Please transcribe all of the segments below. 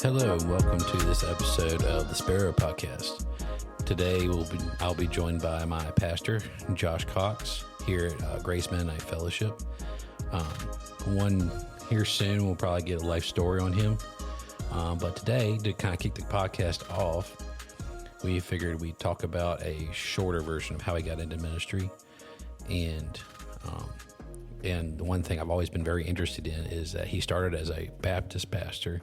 Hello, and welcome to this episode of the Sparrow Podcast. Today I'll be joined by my pastor, Josh Cox, here at Grace Mennonite Fellowship. One here soon, we'll probably get a life story on him. But today, to kind of kick the podcast off, we figured we'd talk about a shorter version of how he got into ministry. And the one thing I've always been very interested in is that he started as a Baptist pastor,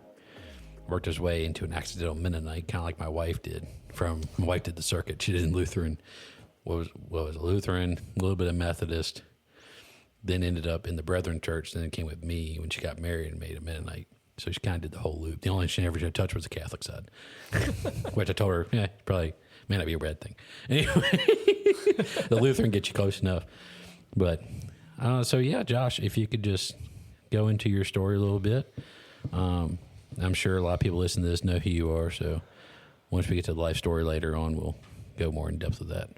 worked his way into an accidental Mennonite, kind of like my wife did. My wife did the circuit. She did Lutheran, was a Lutheran, a little bit of Methodist, then ended up in the Brethren Church, then came with me when she got married and made a Mennonite. So she kind of did the whole loop. The only thing she never touched was the Catholic side, which I told her, probably may not be a bad thing. Anyway, the Lutheran gets you close enough. But, so yeah, Josh, if you could just go into your story a little bit. I'm sure a lot of people listening to this know who you are, so once we get to the life story later on, we'll go more in depth with that.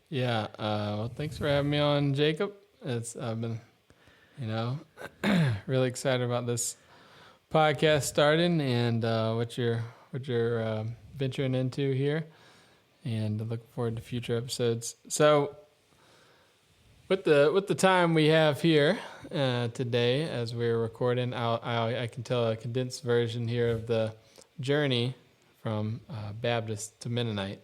Yeah, well, thanks for having me on, Jacob. I've been, really excited about this podcast starting and what you're venturing into here, and looking forward to future episodes. So, with the time we have here today, as we're recording, I can tell a condensed version here of the journey from Baptist to Mennonite.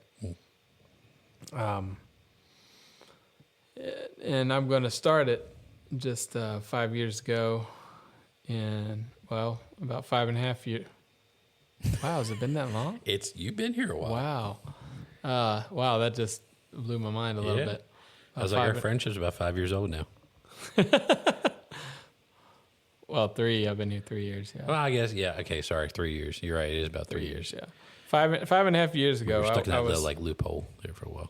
And I'm going to start it just 5 years ago, and about 5.5 years. Wow, has it been that long? You've been here a while. Wow. Wow, that just blew my mind a little bit. I was like, our friendship's about 5 years old now. Well, 3. I've been here 3 years. Yeah. Well, I guess, yeah. Okay, sorry, 3 years. You're right. It is about 3 years. Yeah. 5.5 years ago. We were stuck in that little loophole there for a while.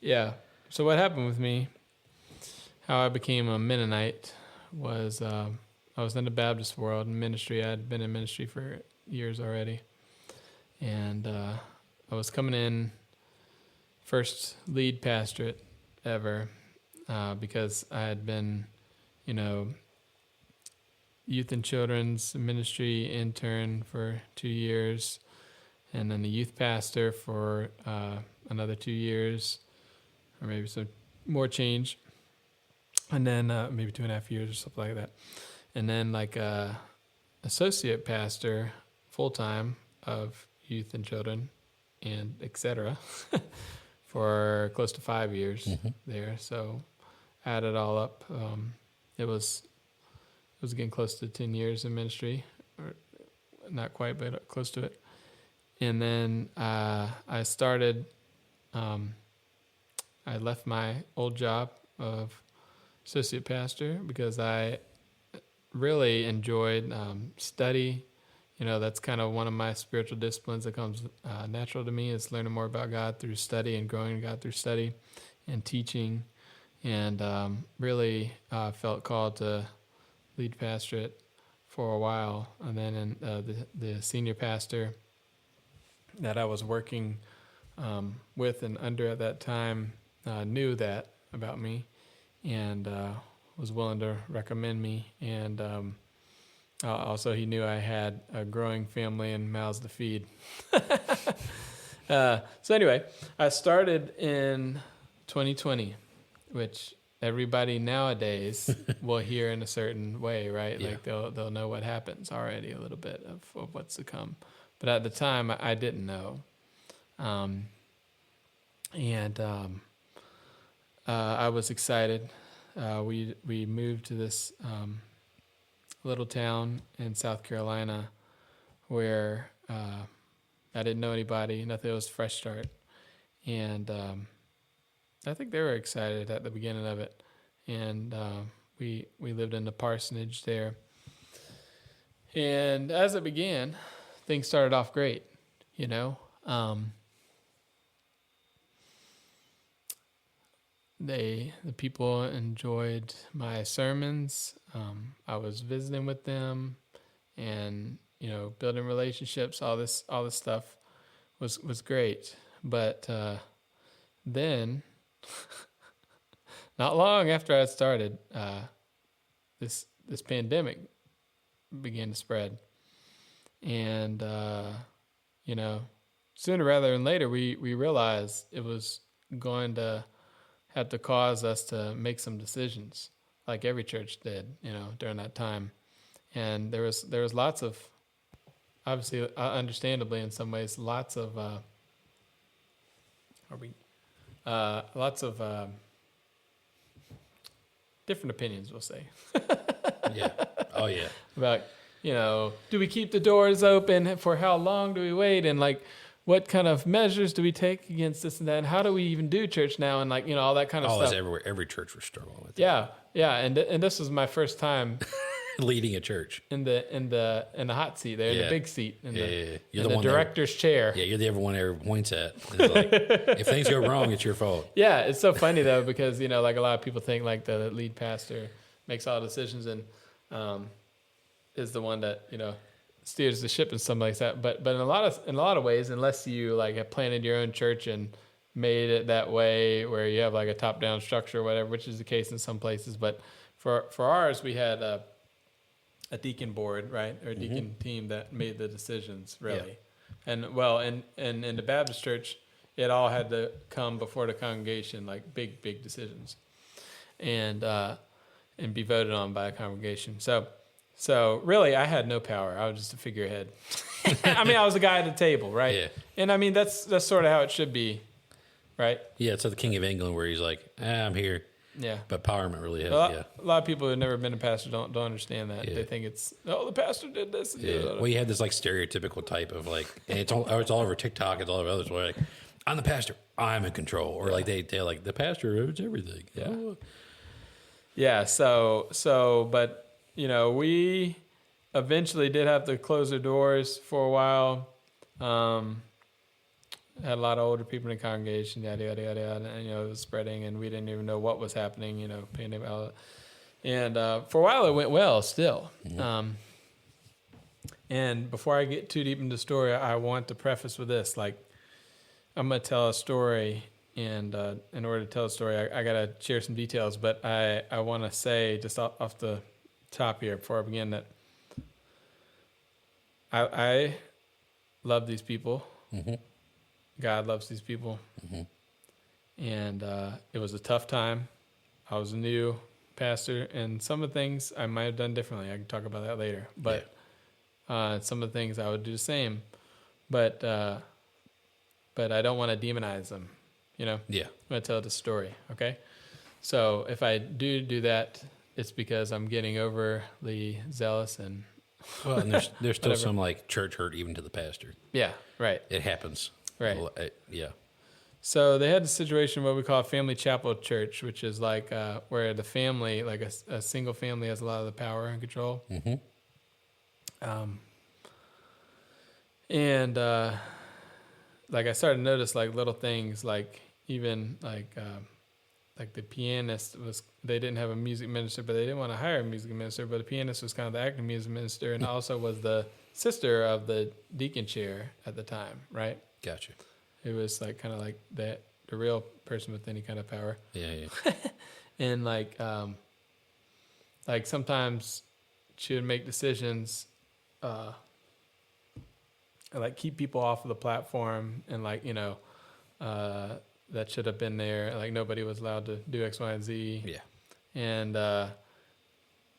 Yeah. So what happened with me, how I became a Mennonite, was I was in the Baptist world in ministry. I had been in ministry for years already. And I was coming in first lead pastorate ever, because I had been, youth and children's ministry intern for 2 years, and then the youth pastor for another 2 years, or maybe some more change, and then maybe 2.5 years or something like that, and then associate pastor full-time of youth and children and etc. for close to 5 years there. So add it all up, it was getting close to 10 years in ministry, or not quite, but close to it. And then I started, I left my old job of associate pastor because I really enjoyed study. That's kind of one of my spiritual disciplines that comes natural to me, is learning more about God through study and growing in God through study and teaching. And really felt called to lead pastorate for a while. And then the senior pastor that I was working with and under at that time knew that about me, and was willing to recommend me. And also, he knew I had a growing family and mouths to feed. So anyway, I started in 2020, which everybody nowadays will hear in a certain way, right? Yeah. Like they'll know what happens already, a little bit of what's to come. But at the time, I didn't know. I was excited. We moved to this little town in South Carolina where I didn't know anybody, nothing. It was a fresh start. And I think they were excited at the beginning of it, and we lived in the parsonage there. And as it began, things started off great, you know. The people enjoyed my sermons. I was visiting with them, and building relationships. All this stuff was great. But then, not long after I started, this pandemic began to spread, and sooner rather than later, we realized it was going to have to cause us to make some decisions, like every church did, during that time. And there was lots of, obviously, understandably in some ways, lots of different opinions, we'll say. Yeah. Oh yeah. About, do we keep the doors open? For how long do we wait? And like, what kind of measures do we take against this and that? And how do we even do church now? And like, all that kind of stuff. It's everywhere. Every church was struggling with it. Yeah. Yeah. And this was my first time leading a church in the hot seat there, in the big seat, in You're in the director's chair. Yeah. You're the everyone everyone points at. It's like, if things go wrong, it's your fault. Yeah. It's so funny though, because, like a lot of people think like the lead pastor makes all decisions and, is the one that, steers the ship and something like that. But in a lot of ways, unless you like have planted your own church and made it that way where you have like a top down structure or whatever, which is the case in some places. But for ours, we had a deacon board, right? Or a deacon team that made the decisions really. Yeah. And in the Baptist church, it all had to come before the congregation, like big decisions and be voted on by a congregation. So really, I had no power. I was just a figurehead. I mean, I was the guy at the table, right? Yeah. And I mean, that's sort of how it should be, right? Yeah, it's like the King of England where he's like, I'm here. Yeah. But Parliament really has, A lot of people who've never been a pastor don't understand that. Yeah. They think it's, the pastor did this. And yeah. Well, you have this like stereotypical type of like, and it's all over TikTok, it's all over others where like, I'm the pastor, I'm in control. Or like they're like, the pastor owns everything. Yeah. Oh. Yeah, so, but, we eventually did have to close the doors for a while. Had a lot of older people in the congregation, yada, yada, yada, yada, and, it was spreading, and we didn't even know what was happening, pandemic. And for a while, it went well still. Mm-hmm. And before I get too deep into the story, I want to preface with this. Like, I'm going to tell a story, and in order to tell a story, I got to share some details, but I want to say just off the top here before I begin that I love these people. Mm-hmm. God loves these people. Mm-hmm. And it was a tough time. I was a new pastor, and some of the things I might have done differently. I can talk about that later. But some of the things I would do the same. But I don't want to demonize them, Yeah. I'm going to tell the story, okay? So if I do that, it's because I'm getting overly zealous and... Well, and there's still some like church hurt even to the pastor. Yeah, right. It happens. Right. Yeah. So they had a situation what we call a family chapel church, which is like where the family, like a single family, has a lot of the power and control. Mm-hmm. And like I started to notice like little things, like even like the pianist they didn't have a music minister, but they didn't want to hire a music minister, but the pianist was kind of the acting music minister and also was the sister of the deacon chair at the time, right? Gotcha. It was like kind of like the real person with any kind of power. Yeah. And like sometimes she would make decisions, like keep people off of the platform and like, that should have been there. Like nobody was allowed to do X, Y, and Z. Yeah.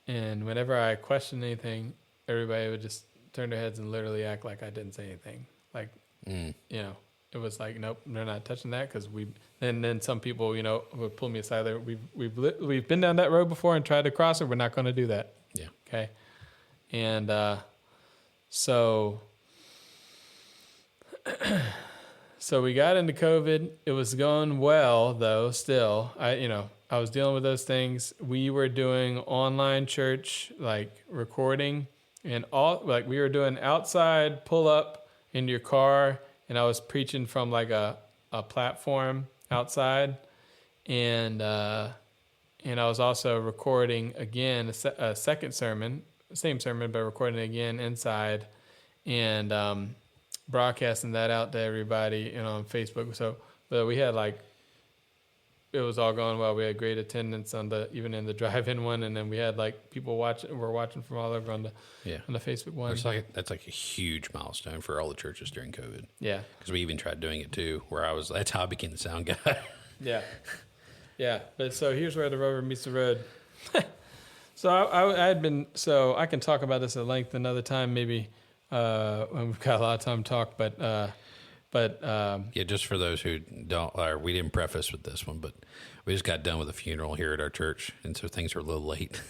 And whenever I questioned anything, everybody would just turn their heads and literally act like I didn't say anything. Like, it was like, nope, they're not touching that because then some people, would pull me aside. There, we've been down that road before and tried to cross it. We're not going to do that. Yeah. Okay. And so So we got into COVID. It was going well, though. Still, I was dealing with those things. We were doing online church, like recording, and we were doing outside pull up in your car, and I was preaching from like a platform outside, and I was also recording again a second sermon, same sermon, but recording it again inside, and broadcasting that out to everybody, on Facebook. So, but we had it was all going well. We had great attendance even in the drive-in one, and then we had people were watching from all over on the Facebook one. That's like a huge milestone for all the churches during COVID. Yeah, because we even tried doing it too. That's how I became the sound guy. Yeah. But so here's where the rubber meets the road. So I can talk about this at length another time, maybe. When we've got a lot of time to talk, but just for those who don't, we didn't preface with this one, but we just got done with a funeral here at our church, and so things were a little late.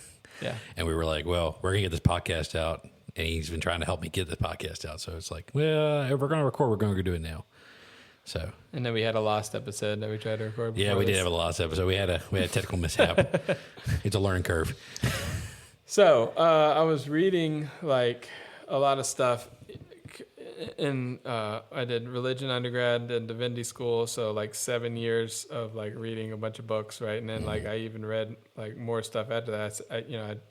Yeah, and we were like, well, we're gonna get this podcast out, and he's been trying to help me get the podcast out, so it's like, well, if we're gonna record, we're gonna go do it now. So, and then we had a lost episode that we tried to record. Yeah, we did have a lost episode. We had a technical mishap. It's a learning curve. So I was reading a lot of stuff. I did religion undergrad, did divinity school, so 7 years of reading a bunch of books, right? And then I even read more stuff after that.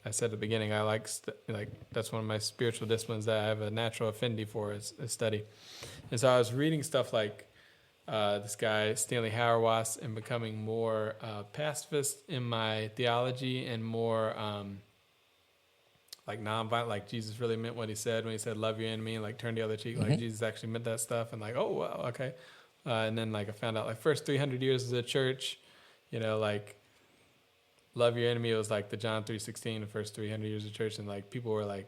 I said at the beginning I that's one of my spiritual disciplines that I have a natural affinity for is study. And so I was reading stuff this guy Stanley Hauerwas, and becoming more pacifist in my theology and more nonviolent, Jesus really meant what he said when he said love your enemy and turn the other cheek. Jesus actually meant that stuff, and oh wow, okay. And then I found out first 300 years of the church, love your enemy, it was the John 3:16, the first 300 years of church, and people were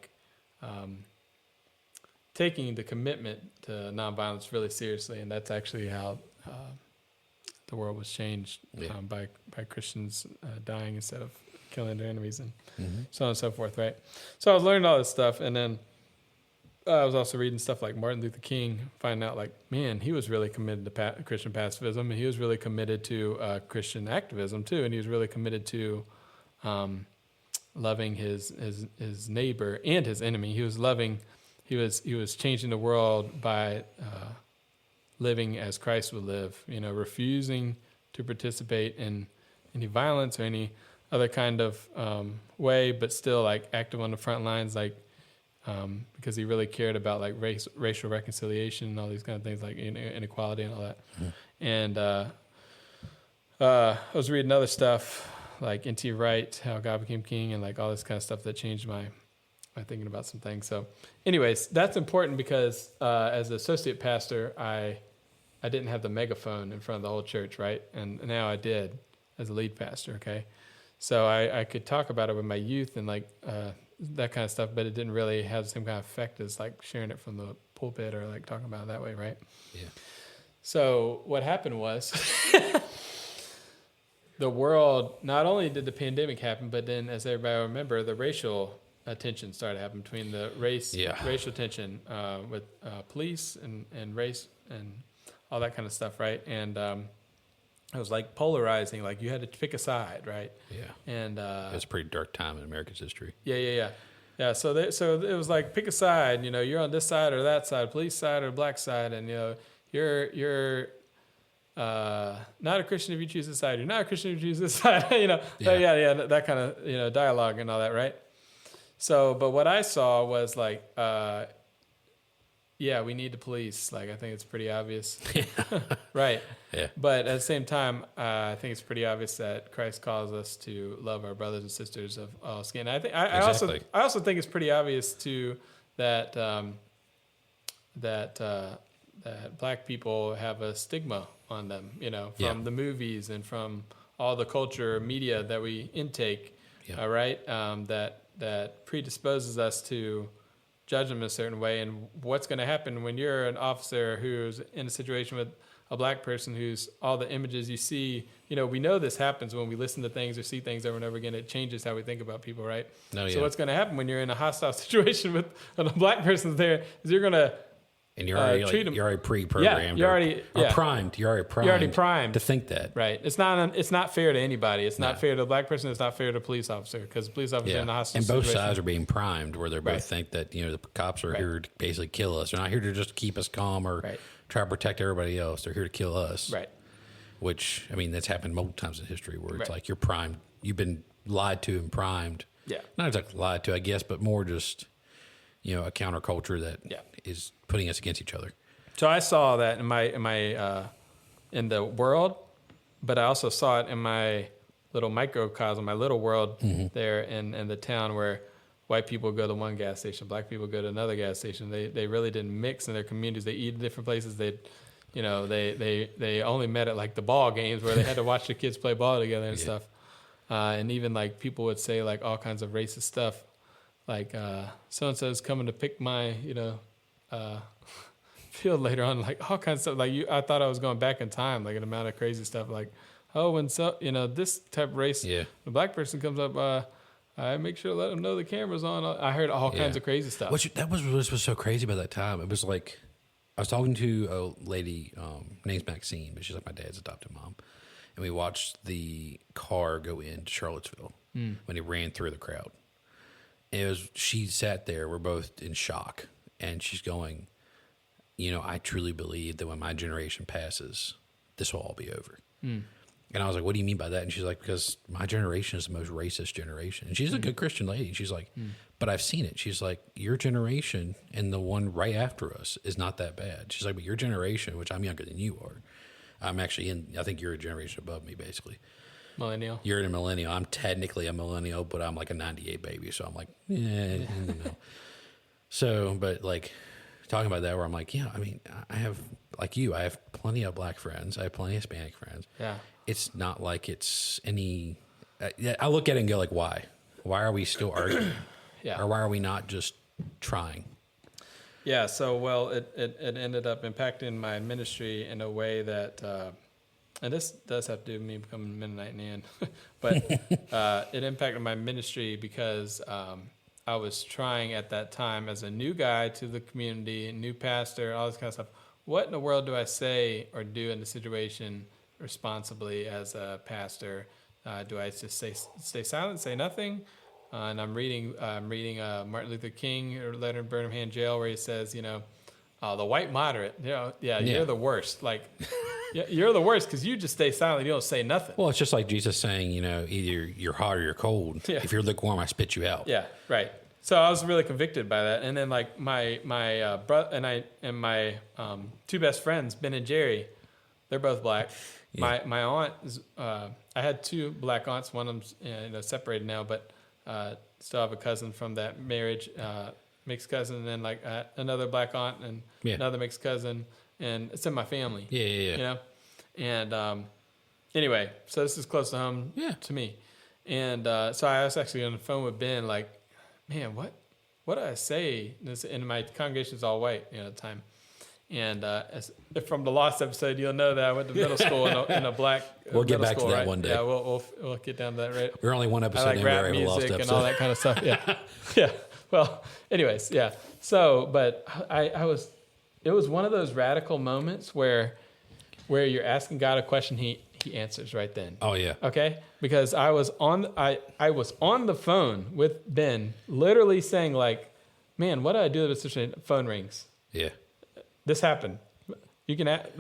taking the commitment to nonviolence really seriously, and that's actually how the world was changed by Christians dying instead of killing their enemies, and so on and so forth, right? So I was learning all this stuff, and then I was also reading stuff like Martin Luther King, finding out man, he was really committed to Christian pacifism, and he was really committed to Christian activism too, and he was really committed to loving his neighbor and his enemy. He was changing the world by living as Christ would live, refusing to participate in any violence or any other kind of way, but still active on the front lines, because he really cared about racial reconciliation and all these kind of things, inequality and all that. And I was reading other stuff N.T. Wright, How God Became King, and all this kind of stuff that changed my thinking about some things. So anyways, that's important because as an associate pastor, I didn't have the megaphone in front of the whole church, right? And now I did as a lead pastor, okay? So I could talk about it with my youth and that kind of stuff, but it didn't really have the same kind of effect as sharing it from the pulpit or talking about it that way, right? Yeah. So what happened was the world, not only did the pandemic happen, but then as everybody will remember, the racial tension started happening between the racial tension with police and race and all that kind of stuff, right? And it was polarizing, you had to pick a side, right? Yeah. And it's a pretty dark time in America's history. Yeah. So it was pick a side. You're on this side or that side, police side or black side, and you're not a Christian if you choose this side. You're not a Christian if you choose this side. Yeah, that kind of dialogue and all that, right? So, but what I saw was we need the police. I think it's pretty obvious. Right. Yeah. But at the same time, I think it's pretty obvious that Christ calls us to love our brothers and sisters of all skin. I think I also think it's pretty obvious too that that black people have a stigma on them, from the movies and from all the culture, media that we intake. Yeah. All right. That predisposes us to judge them a certain way, and what's going to happen when you're an officer who's in a situation with a black person who's all the images you see, we know this happens when we listen to things or see things over and over again. It changes how we think about people, right? So what's going to happen when you're in a hostile situation with a black person there is you're going to And you're already you're already pre-programmed. You're already primed. You're already primed to think that. Right. It's not fair to anybody. It's not fair to the black person. It's not fair to the police officer because the police officer in the hostage and both situation. sides are being primed where they both think that the cops are here to basically kill us. They're not here to just keep us calm or try to protect everybody else. They're here to kill us. Right. Which that's happened multiple times in history where it's like you're primed. You've been lied to and primed. Yeah. Not exactly lied to, I guess, but more just a counterculture that is putting us against each other. So I saw that in the world, but I also saw it in my little microcosm, my little world there in the town where white people go to one gas station, black people go to another gas station. They really didn't mix in their communities. They eat in different places. They only met at like the ball games where they had to watch the kids play ball together and stuff. And even like people would say like all kinds of racist stuff, like so and so is coming to pick my field later on, like all kinds of stuff. Like I thought I was going back in time, like an amount of crazy stuff. Like, when this type of race, the black person comes up, I make sure to let them know the camera's on. I heard all kinds of crazy stuff. That was so crazy about that time. It was like I was talking to a lady, name's Maxine, but she's like my dad's adopted mom, and we watched the car go into Charlottesville when he ran through the crowd. And she sat there. We're both in shock, and she's going, I truly believe that when my generation passes, this will all be over. And I was like, what do you mean by that? And she's like, because my generation is the most racist generation. And she's a good Christian lady. She's like, but I've seen it. She's like, your generation and the one right after us is not that bad. She's like, but your generation, which I'm younger than you are, I'm actually I think you're a generation above me, basically. Millennial. You're a millennial. I'm technically a millennial, but I'm like a 98 baby. So I'm like, no. So, but like talking about that where I'm like, I have, like I have plenty of black friends. I have plenty of Hispanic friends. Yeah. It's not like it's any, I look at it and go like, why? Why are we still arguing? Or why are we not just trying? Yeah. So, well, it ended up impacting my ministry in a way that, and this does have to do with me becoming a Mennonite Nan, but it impacted my ministry because I was trying at that time as a new guy to the community, a new pastor, all this kind of stuff. What in the world do I say or do in the situation responsibly as a pastor? Do I just stay silent, say nothing? And I'm reading Martin Luther King or letter in Birmingham jail where he says, the white moderate, you're the worst. Like, you're the worst because you just stay silent. You don't say nothing. Well, it's just like Jesus saying, either you're hot or you're cold. Yeah. If you're lukewarm, I spit you out. Yeah, right. So I was really convicted by that. And then like my brother and my two best friends, Ben and Jerry, they're both black. Yeah. My aunt is, I had two black aunts. One of them's separated now, but still have a cousin from that marriage, mixed cousin, and then like another black aunt and another mixed cousin, and it's in my family. Yeah. And anyway, so this is close to home to me. And so I was actually on the phone with Ben, like, man, what did I say? And my congregation is all white, at the time. And from the Lost episode, you'll know that I went to middle school in a black. We'll get back to that one day. Yeah, we'll get down to that. Right. We're only one episode in. Rap music and all that kind of stuff. Yeah, yeah. Well, anyways, yeah. So, but it was one of those radical moments where you're asking God a question, he answers right then. Oh yeah. Okay, because I was on the phone with Ben, literally saying like, man, what do I do if the phone rings? Yeah. This happened. You can ask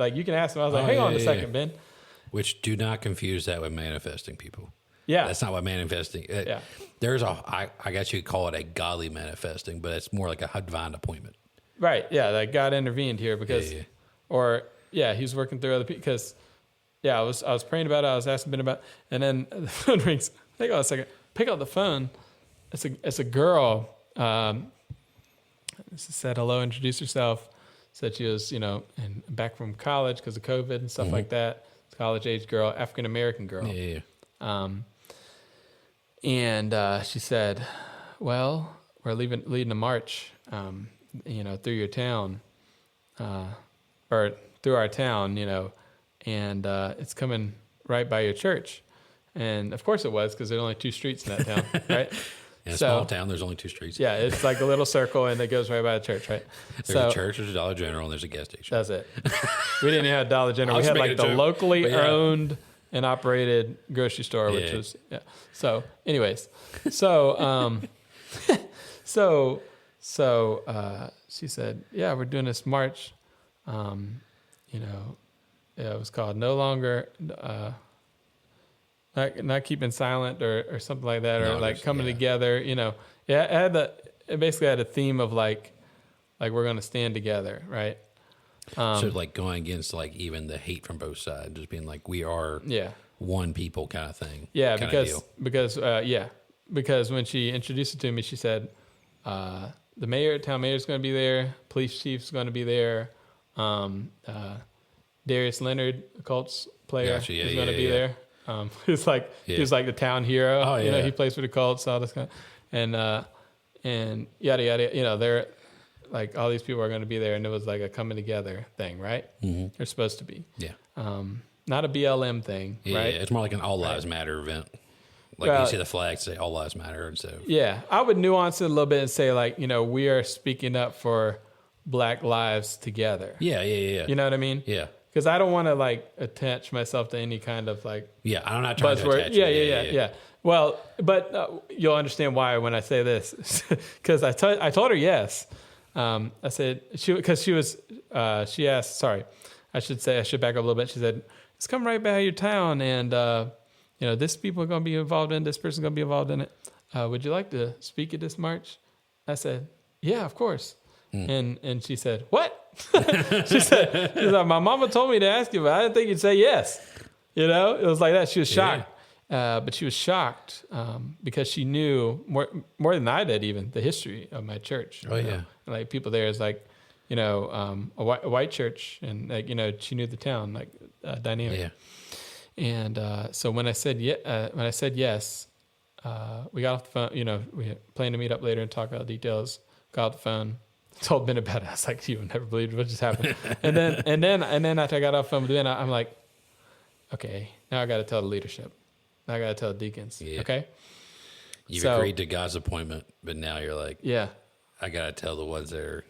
him. I was like, hang on a second, Ben. Which do not confuse that with manifesting, people. Yeah. That's not what manifesting. There's I guess you could call it a godly manifesting, but it's more like a divine appointment. Right. Yeah. Like God intervened here because, he was working through other people because, I was praying about it. I was asking Ben about, and then the phone rings. Hang on a second. Pick up the phone. It's a girl. Said hello, introduced herself. Said she was, and back from college because of COVID and stuff like that. College-age girl, African-American girl. Yeah. And she said, well, we're leading a march, through your town, or through our town, and it's coming right by your church. And, of course, it was because there's only 2 streets in that town, right? In a small town, there's only 2 streets. Yeah, it's like a little circle, and it goes right by the church, right? There's a church, there's a Dollar General, and there's a gas station. That's it. We didn't have a Dollar General. We had like the locally owned and operated grocery store, which was So, anyways, so she said, "Yeah, we're doing this march. It was called No Longer." Not keeping silent or something like that, or like coming together, it basically had a theme of like we're going to stand together, right? So like going against like even the hate from both sides, just being like, we are one people kind of thing. Yeah, because when she introduced it to me, she said, the town mayor is going to be there, police chief's going to be there, Darius Leonard, the Colts player, is going to be there. He was like the town hero. Oh, yeah. He plays for the Colts, all this kind of, and yada yada. They're like all these people are going to be there, and it was like a coming together thing, right? Mm-hmm. They're supposed to be. Yeah. Not a BLM thing, right? Yeah, it's more like an All Lives Matter event. Like you see the flags say All Lives Matter, and so I would nuance it a little bit and say like we are speaking up for Black lives together. Yeah. You know what I mean? Yeah. Because I don't want to like attach myself to any kind of like I'm not trying to attach Yeah. Well, but you'll understand why when I say this, because I told her yes. I said she asked. Sorry, I should back up a little bit. She said it's coming right by your town, and this people are going to be involved in. This person's going to be involved in it. Would you like to speak at this march? I said, yeah, of course. And she said, what? She's like, my mama told me to ask you, but I didn't think you'd say yes. It was like that. She was shocked. But she was shocked because she knew more than I did even the history of my church. Oh, yeah. Like people there is like, a white church, and like, she knew the town, like dynamic. Yeah. And so when I said yes, we got off the phone, we planned to meet up later and talk about details, got off the phone. Told Ben about it. I was like, "You would never believe what just happened." and then after I got off the phone with Ben, I'm like, "Okay, now I got to tell the leadership. Now I got to tell the deacons." Yeah. Okay. You've agreed to God's appointment, but now you're like, "Yeah, I got to tell the ones that are."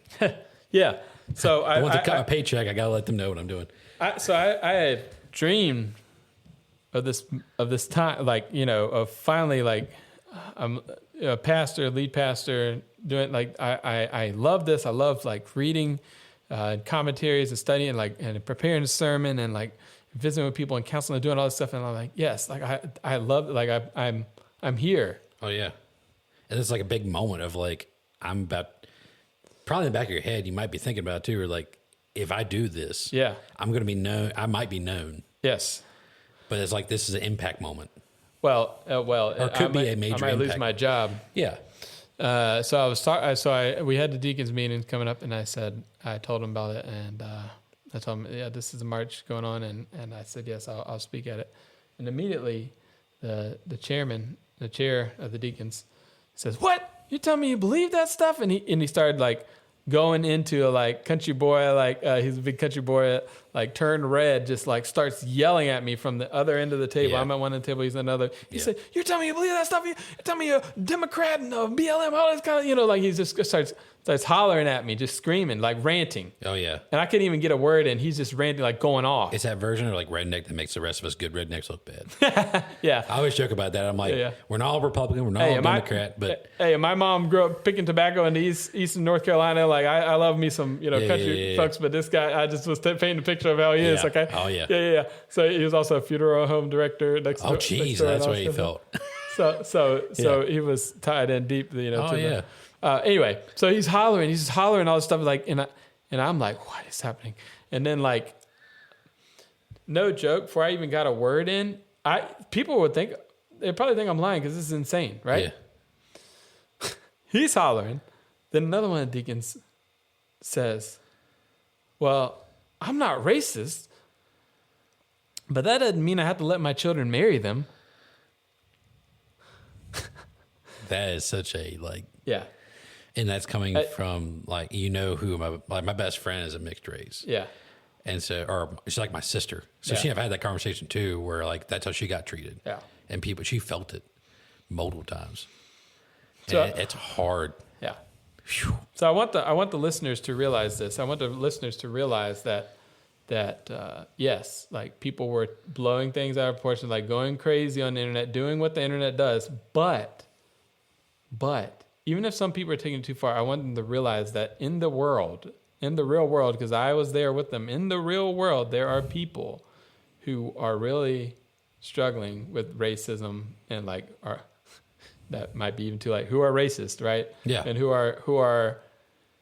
Yeah. So I want to cut my paycheck. I got to let them know what I'm doing. I had dreamed of this time, like of finally like I'm a pastor, lead pastor. Doing like I love this. I love like reading commentaries and studying and preparing a sermon and like visiting with people and counseling and doing all this stuff. And I'm like, yes, like I love it. Like I'm here. Oh yeah, and it's like a big moment of like I'm about. Probably in the back of your head, you might be thinking about it too, or like if I do this, I'm going to be known. I might be known. Yes, but it's like this is an impact moment. Well, or it could be a major. I might impact. Lose my job. Yeah. So I was talking. We had the deacons meeting coming up, and I told them about it, and I told them, yeah, this is a march going on, and I said yes, I'll speak at it. And immediately, the chair of the deacons, says, "What? You tell me you believe that stuff?" And he started like going into a like country boy, like he's a big country boy, like turned red, just like starts yelling at me from the other end of the table. Yeah. I'm at one end of the table, he's at another. He said, "You're telling me you believe that stuff? You tell me you're a Democrat and a BLM, all this kind of, like he just starts hollering at me, just screaming, like ranting." Oh yeah. And I couldn't even get a word in. He's just ranting, like going off. It's that version of like redneck that makes the rest of us good rednecks look bad. Yeah. I always joke about that. I'm like, we're not all Republican, we're not all Democrat, but my mom grew up picking tobacco in eastern North Carolina. Like I love me some, country folks, but this guy, I just was painting a picture of how he is. Okay. Oh yeah. Yeah. So he was also a funeral home director next door. Oh geez, that's what he felt. So he was tied in deep, anyway, so he's hollering all this stuff, like, and I'm like, what is happening? And then, like, no joke, before I even got a word in, people would think, they'd probably think I'm lying because this is insane, right? Yeah. He's hollering. Then another one of the deacons says, "Well, I'm not racist, but that doesn't mean I have to let my children marry them." That is such a, like... Yeah. And that's coming from, like, who my best friend is a mixed race. Yeah. And so, or she's like my sister. So I've had that conversation too, where like, that's how she got treated. Yeah. And she felt it multiple times. So it's hard. Yeah. Whew. So I want the listeners to realize this. I want the listeners to realize that yes, like people were blowing things out of proportion, like going crazy on the internet, doing what the internet does. But even if some people are taking it too far, I want them to realize that in the real world, because I was there with them, in the real world, there are people who are really struggling with racism and like are that might be even too late, who are racist, right? Yeah. And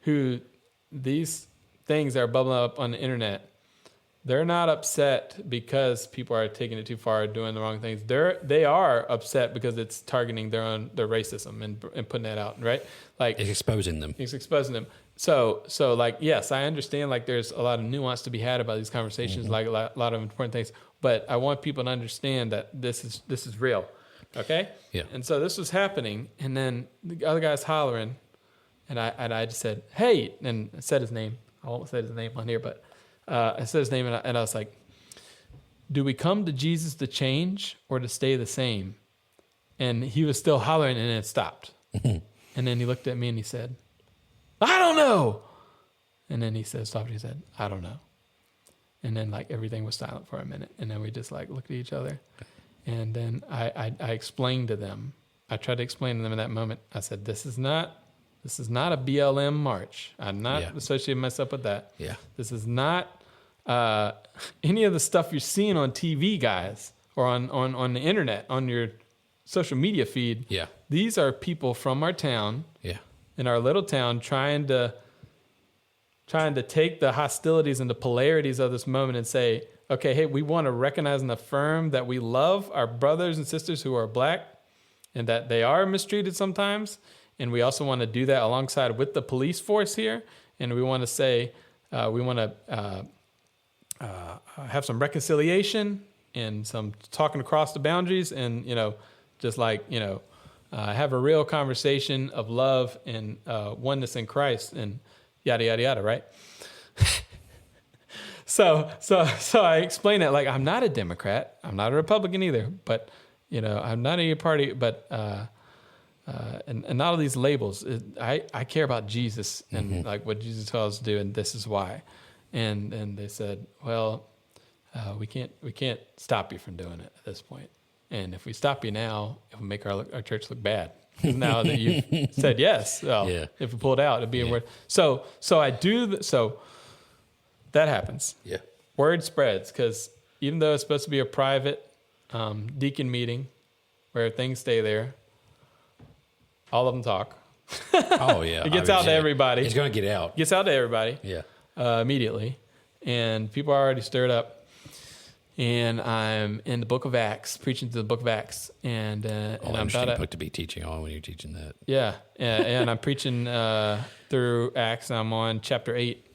who these things that are bubbling up on the internet, they're not upset because people are taking it too far, doing the wrong things. They are upset because it's targeting their racism and putting that out, right? Like It's exposing them. It's exposing them. So like, yes, I understand like there's a lot of nuance to be had about these conversations, like a lot of important things, but I want people to understand that this is real. Okay? Yeah. And so this was happening, and then the other guy's hollering, and I just said, "Hey," and I said his name. I won't say his name on here, but I said his name, and I was like, "Do we come to Jesus to change or to stay the same?" And he was still hollering, and it stopped. And then he looked at me and he said, "I don't know." And then he stopped. He said, "I don't know." And then like everything was silent for a minute, and then we just like looked at each other. And then I explained to them. I tried to explain to them in that moment. I said, "This is not a BLM march. I'm not associating myself with that. Yeah. This is not any of the stuff you're seeing on TV, guys, or on the internet, on your social media feed. Yeah. These are people from our town, in our little town, trying to take the hostilities and the polarities of this moment and say, okay, hey, we want to recognize and affirm that we love our brothers and sisters who are black and that they are mistreated sometimes. And we also want to do that alongside with the police force here. And we want to say, we want to have some reconciliation and some talking across the boundaries and, just like, have a real conversation of love and oneness in Christ and yada, yada, yada, right? So I explained it like, I'm not a Democrat. I'm not a Republican either, but, I'm not in your party, but, and all of these labels, I care about Jesus and like what Jesus tells us to do. And this is why. And they said, well, we can't stop you from doing it at this point. And if we stop you now, it will make our church look bad. Now that you've said yes, well, if we pulled out, it'd be a word. So I do. So that happens. Yeah. Word spreads because even though it's supposed to be a private deacon meeting where things stay there, all of them talk. Oh yeah. It gets out to everybody. It's going to get out. Gets out to everybody. Yeah. Immediately, and people are already stirred up. And I'm in the book of Acts, preaching to the book of Acts. And I'm interesting book to be teaching on when you're teaching that. Yeah. And I'm preaching through Acts. I'm on chapter 8,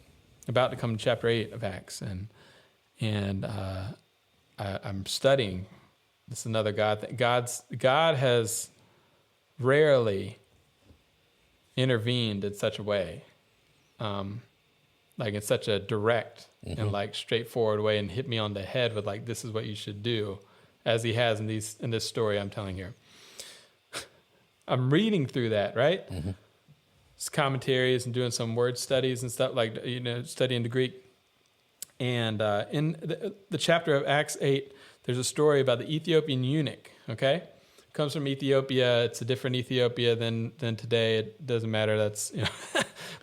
about to come to chapter 8 of Acts. And I'm studying. This is another God thing. God has rarely intervened in such a way, like in such a direct and like straightforward way, and hit me on the head with like, this is what you should do, as he has in this story I'm telling here. I'm reading through that, right? It's commentaries and doing some word studies and stuff, like, studying the Greek. And in the chapter of Acts 8, there's a story about the Ethiopian eunuch, okay? Comes from Ethiopia. It's a different Ethiopia than today. It doesn't matter. That's,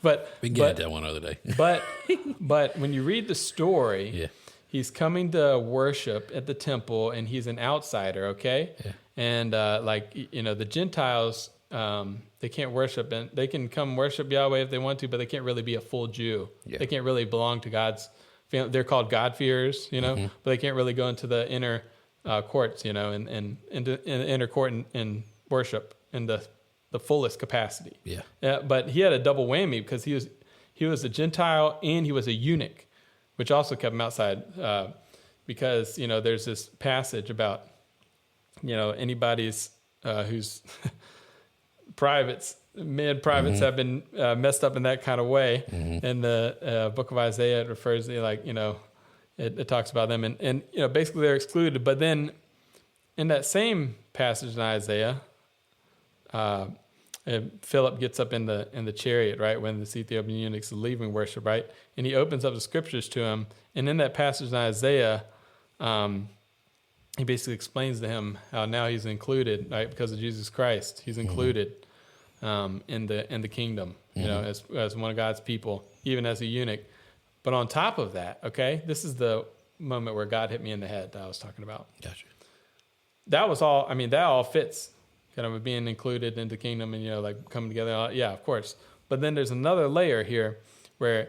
but we can get into that one other day. but when you read the story, he's coming to worship at the temple, and he's an outsider, okay? Yeah. And the Gentiles, they can't worship, and they can come worship Yahweh if they want to, but they can't really be a full Jew. Yeah. They can't really belong to God's family. They're called God-fearers, but they can't really go into the inner courts, and into the inner court and worship in the fullest capacity. Yeah. But he had a double whammy because he was a Gentile and he was a eunuch, which also kept him outside. Because there's this passage about anybody's whose mid-privates have been messed up in that kind of way. In the book of Isaiah, it refers to it talks about them, and basically they're excluded. But then in that same passage in Isaiah, And Philip gets up in the chariot, right, when this Ethiopian eunuch's leaving worship, right? And he opens up the scriptures to him. And in that passage in Isaiah, he basically explains to him how now he's included, right, because of Jesus Christ. He's included in the kingdom, you know, as one of God's people, even as a eunuch. But on top of that, okay, this is the moment where God hit me in the head that I was talking about. Gotcha. That was all, I mean, that all fits. Kind of being included in the kingdom and, you know, like coming together. Yeah, of course. But then there's another layer here where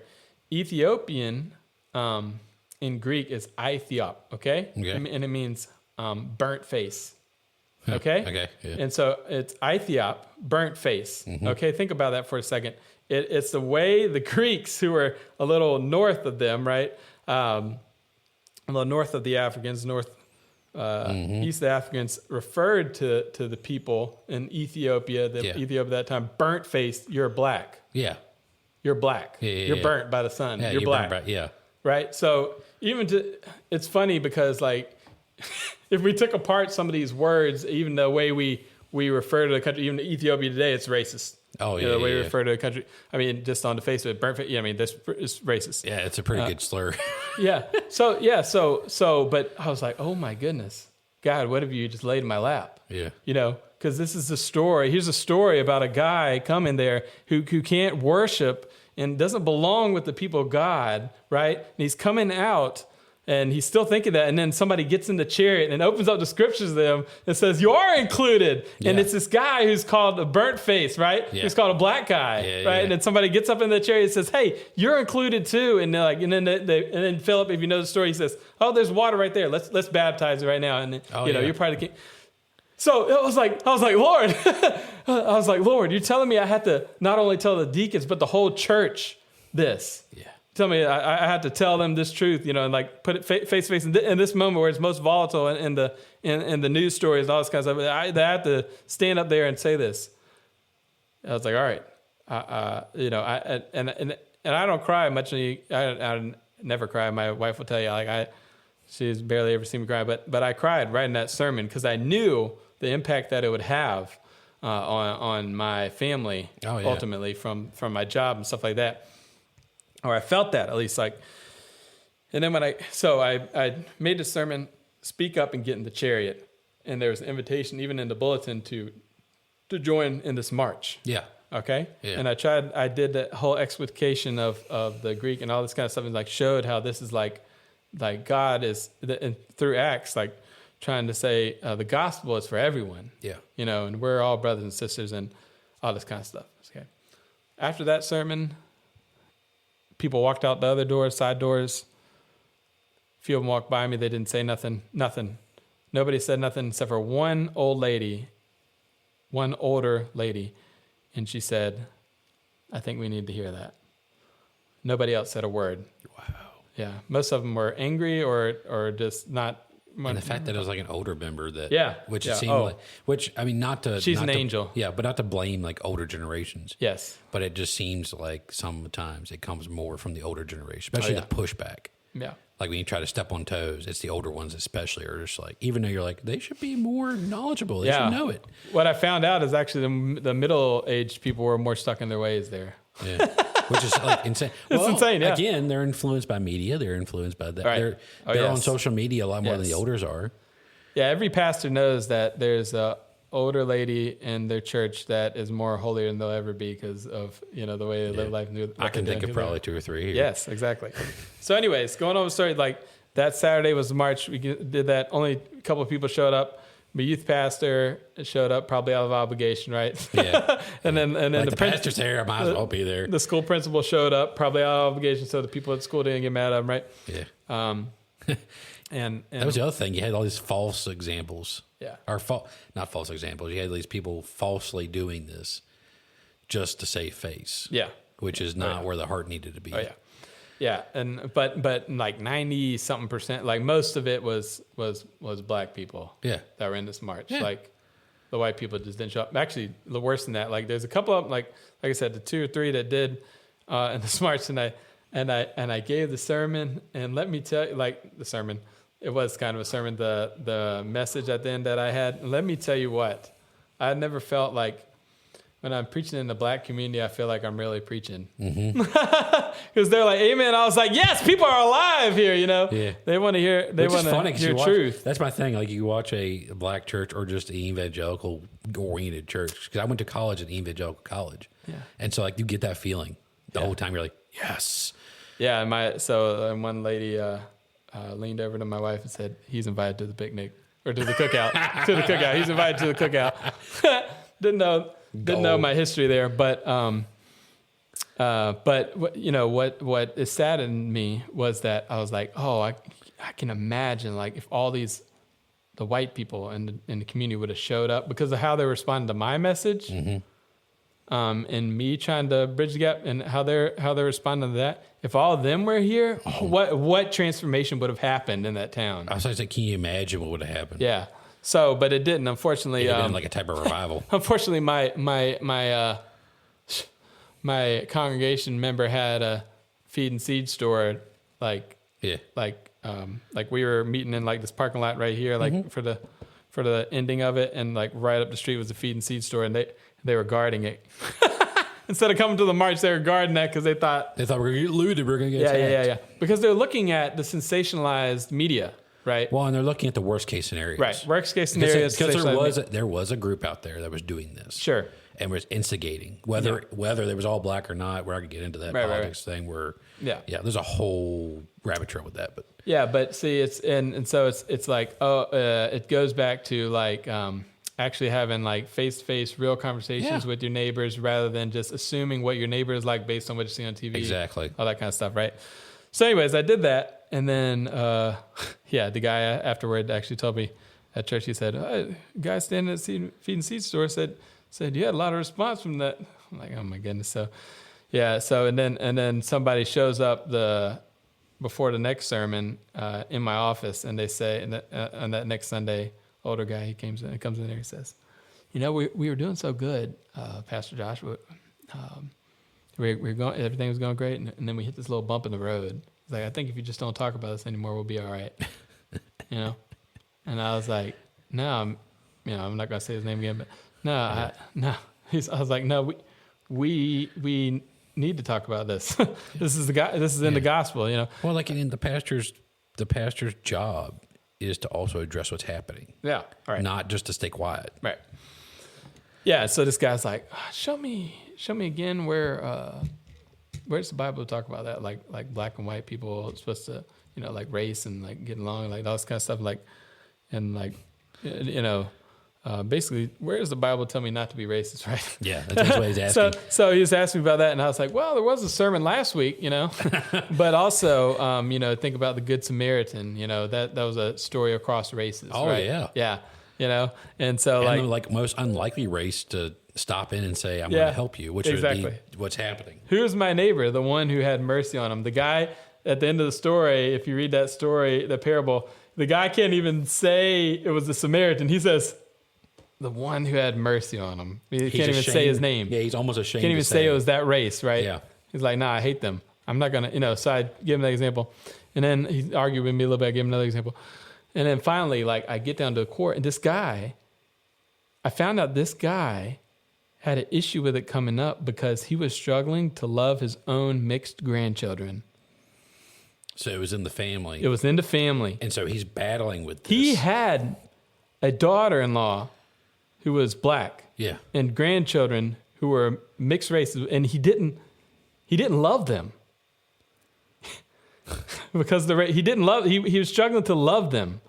Ethiopian in Greek is Ethiop, okay? And it means burnt face, okay? Okay, yeah. And so it's Ethiop, burnt face, okay? Think about that for a second. It's the way the Greeks, who were a little north of them, right? A little north of the Africans, East Africans referred to the people in Ethiopia, Ethiopia at that time, burnt faced, you're black. Yeah. You're black. You're burnt by the sun. Yeah, you're black. Right? So it's funny because like if we took apart some of these words, even the way we refer to the country, even Ethiopia today, it's racist. Oh, yeah. The way we refer to a country. I mean, just on the face of it, burnt face. Yeah, I mean, this is racist. Yeah, it's a pretty good slur. Yeah. But I was like, oh my goodness, God, what have you just laid in my lap? Yeah. You know, because this is the story. Here's a story about a guy coming there who can't worship and doesn't belong with the people of God, right? And he's coming out and he's still thinking that. And then somebody gets in the chariot and opens up the scriptures to them and says, you are included. Yeah. And it's this guy who's called a burnt face, right? Yeah. He's called a black guy, right? Yeah. And then somebody gets up in the chariot and says, hey, you're included too. And then Philip, if you know the story, he says, oh, there's water right there. Let's baptize it right now. And you're probably the king. So I was like, Lord, you're telling me I had to not only tell the deacons, but the whole church this. Yeah. Tell me I had to tell them this truth, you know, and like put it face to face in this moment where it's most volatile in the news stories and all this kind of stuff. I had to stand up there and say this. I was like, all right, you know, and I don't cry much. I never cry. My wife will tell you, like she's barely ever seen me cry, but I cried right in that sermon because I knew the impact that it would have on my family ultimately from my job and stuff like that. Or I felt that at least like, and then I made the sermon, speak up and get in the chariot. And there was an invitation even in the bulletin to join in this march. Yeah. Okay. Yeah. And I did that whole explication of the Greek and all this kind of stuff and like showed how this is like God is and through Acts, like trying to say the gospel is for everyone. Yeah. You know, and we're all brothers and sisters and all this kind of stuff. Okay. After that sermon, people walked out the other doors, side doors. A few of them walked by me. They didn't say nothing. Nobody said nothing except for one older lady. And she said, I think we need to hear that. Nobody else said a word. Wow. Yeah. Most of them were angry or just not. And the fact that it was like an older member that, it seemed like, which I mean, she's an angel. Yeah, but not to blame like older generations. Yes. But it just seems like sometimes it comes more from the older generation, especially the pushback. Yeah. Like when you try to step on toes, it's the older ones especially are just like, even though you're like, they should be more knowledgeable. They should know it. What I found out is actually the middle-aged people were more stuck in their ways there. Yeah. Which is like insane. It's insane, yeah. Again, they're influenced by media. They're influenced by that. Right. They're on social media a lot more than the elders are. Yeah, every pastor knows that there's a older lady in their church that is more holier than they'll ever be because of, you know, the way they live life. And I can think of probably 2 or 3 here. Yes, exactly. So anyways, going on with the story, like that Saturday was the march. We did that. Only a couple of people showed up. My youth pastor showed up probably out of obligation, right? Yeah. and then like the pastor's there, I might as well be there. The school principal showed up probably out of obligation, so the people at school didn't get mad at him, right? Yeah. And that was the other thing. You had all these false examples. Yeah. Or not false examples. You had these people falsely doing this just to save face. Yeah. Which is not where the heart needed to be. Oh yeah. Yeah, and but like 90-something%, like most of it was black people. Yeah, that were in this march. Yeah. Like the white people just didn't show up. Actually, the worse than that. Like there's a couple of them, like I said, the 2 or 3 that did in this march, and I gave the sermon, and let me tell you, like the sermon, it was kind of a sermon. The message at the end that I had. And let me tell you what, I never felt like when I'm preaching in the black community, I feel like I'm really preaching. Because they're like, amen. I was like, yes, people are alive here, you know? Yeah. They want to hear, hear truth. That's my thing. Like, you watch a black church or just an evangelical-oriented church. Because I went to college at evangelical college. Yeah. And so, like, you get that feeling the whole time. You're like, yes. Yeah, and one lady leaned over to my wife and said, he's invited to the picnic. Or to the cookout. To the cookout. He's invited to the cookout. Didn't know my history there, but you know what saddened me was that I was like, oh, I can imagine like if all the white people in the community would have showed up because of how they responded to my message, and me trying to bridge the gap and how they're responding to that. If all of them were here, what transformation would have happened in that town? I was like, can you imagine what would have happened? Yeah. So, but it didn't. Unfortunately, it had been like a type of revival. Unfortunately, my congregation member had a feed and seed store, like we were meeting in like this parking lot right here, like for the ending of it, and like right up the street was a feed and seed store, and they were guarding it. Instead of coming to the march, they were guarding that because they thought we're going to get looted, we're going to get attacked. Yeah. Because they're looking at the sensationalized media. Right. Well, and they're looking at the worst case scenarios. Right. Worst case scenarios. Because there was a group out there that was doing this. Sure. And was instigating. Whether there was all black or not, where I could get into that politics thing where there's a whole rabbit trail with that. But but see, it's and so it's like it goes back to like actually having like face-to-face real conversations with your neighbors rather than just assuming what your neighbor is like based on what you see on TV. Exactly. All that kind of stuff, right? So anyways, I did that. And then, the guy afterward actually told me at church, he said, guy standing at the feed and seed store said you had a lot of response from that. I'm like, oh my goodness. So, and then somebody shows up before the next sermon in my office, and they say, on that next Sunday, older guy, he comes in there, he says, you know, we were doing so good, Pastor Josh, we're going, everything was going great, and then we hit this little bump in the road. He's like, I think if you just don't talk about this anymore, we'll be all right. You know? And I was like, no, I'm not going to say his name again, but no. I was like, no, we need to talk about this. This is in the gospel, you know? Well, like in the pastor's job is to also address what's happening. Yeah. All right. Not just to stay quiet. Right. Yeah. So this guy's like, show me again where's the Bible talk about that? Like black and white people are supposed to, you know, like race and like getting along, like all this kind of stuff. Like, and like, you know, basically, where does the Bible tell me not to be racist, right? Yeah, that's what he's asking. So he was asking me about that, and I was like, well, there was a sermon last week, you know, but also, you know, think about the Good Samaritan, you know, that was a story across races. Oh, right? Yeah. You know, and so like most unlikely race to stop in and say, I'm going to help you, which would be what's happening. Who's my neighbor? The one who had mercy on him. The guy at the end of the story, if you read that story, the parable, the guy can't even say it was the Samaritan. He says, the one who had mercy on him. He can't even say his name. Yeah, he's almost ashamed. Can't even say it was that race, right? Yeah. He's like, nah, I hate them. I'm not going to, you know, so I give him that example. And then he argued with me a little bit. I gave him another example. And then finally, like, I get down to the court, and I found out this guy had an issue with it coming up because he was struggling to love his own mixed grandchildren. So it was in the family. It was in the family. And so he's battling with this. He had a daughter-in-law who was black. Yeah. And grandchildren who were mixed races, and he didn't love them. Because he was struggling to love them.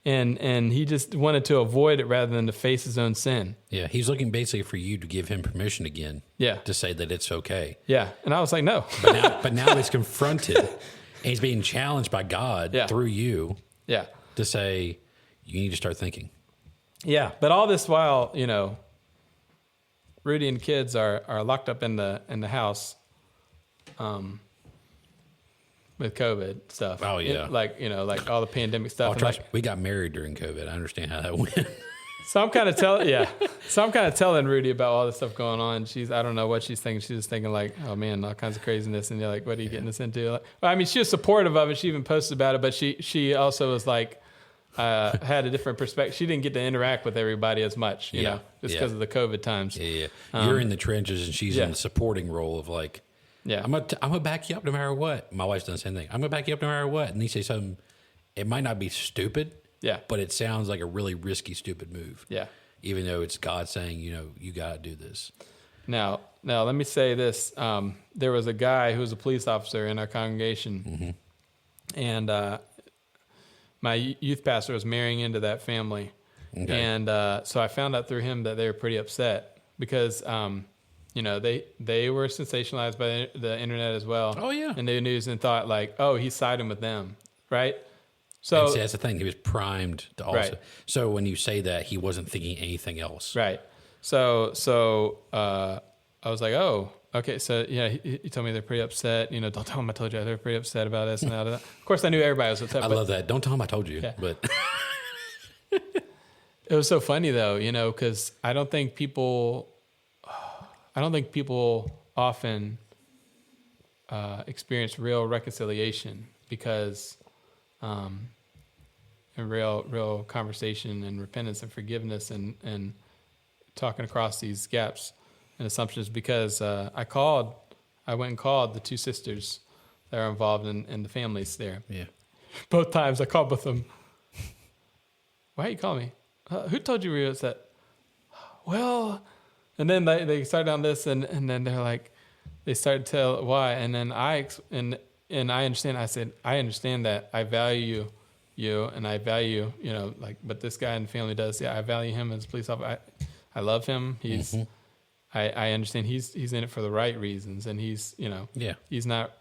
And he just wanted to avoid it rather than to face his own sin. Yeah, he's looking basically for you to give him permission again. Yeah. To say that it's okay. Yeah, and I was like, no. But now he's confronted, and he's being challenged by God through you. Yeah. To say, you need to start thinking. Yeah, but all this while, you know, Rudy and kids are locked up in the house. With COVID stuff. Oh, yeah. Like all the pandemic stuff. We got married during COVID. I understand how that went. So I'm kind of telling Rudy about all this stuff going on. I don't know what she's thinking. She's just thinking like, oh man, all kinds of craziness. And you're like, what are you getting us into? Like, well, I mean, she was supportive of it. She even posted about it, but she also was like, had a different perspective. She didn't get to interact with everybody as much, you know, just because of the COVID times. Yeah. You're in the trenches and she's in the supporting role of like, I'm gonna back you up no matter what. My wife's done the same thing. I'm gonna back you up no matter what. And you say something, it might not be stupid, but it sounds like a really risky, stupid move. Yeah. Even though it's God saying, you know, you got to do this. Now, let me say this. There was a guy who was a police officer in our congregation, and my youth pastor was marrying into that family. Okay. And so I found out through him that they were pretty upset because, you know, they were sensationalized by the internet as well. Oh, yeah. And the news and thought like, oh, he's siding with them, right? So and see, that's the thing. He was primed to also. Right. So when you say that, he wasn't thinking anything else. Right. So I was like, oh, okay. So yeah, he told me they're pretty upset. You know, don't tell him I told you. They're pretty upset about this and that. Of course, I knew everybody was upset. I love that. Don't tell him I told you. Yeah. But it was so funny though, you know, because I don't think people often experience real reconciliation because. And real conversation and repentance and forgiveness and talking across these gaps and assumptions because I went and called the two sisters that are involved in the families there. Yeah. Both times I called both of them. Why are you calling me? Who told you we were upset? Well, and then they started on this and then they're like, they started to tell why. And then and I understand. I said, I understand that I value you and I value, you know, like, but this guy in the family does. Yeah, I value him as a police officer. I love him. He's, I understand he's in it for the right reasons. And he's, you know, he's not,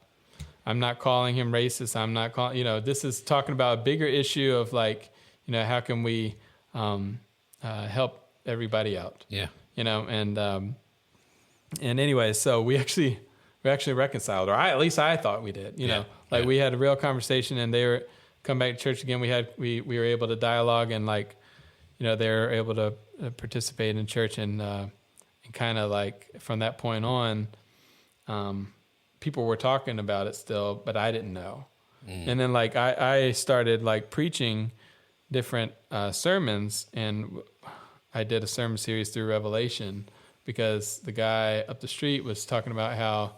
I'm not calling him racist. I'm not calling, you know, this is talking about a bigger issue of like, you know, how can we help everybody out? Yeah. You know, and anyway, so we actually reconciled, or at least I thought we did, you know, like we had a real conversation and they were come back to church again. We were able to dialogue and like, you know, they were able to participate in church and kind of like from that point on, people were talking about it still, but I didn't know. And then like, I started like preaching different sermons and I did a sermon series through Revelation because the guy up the street was talking about how,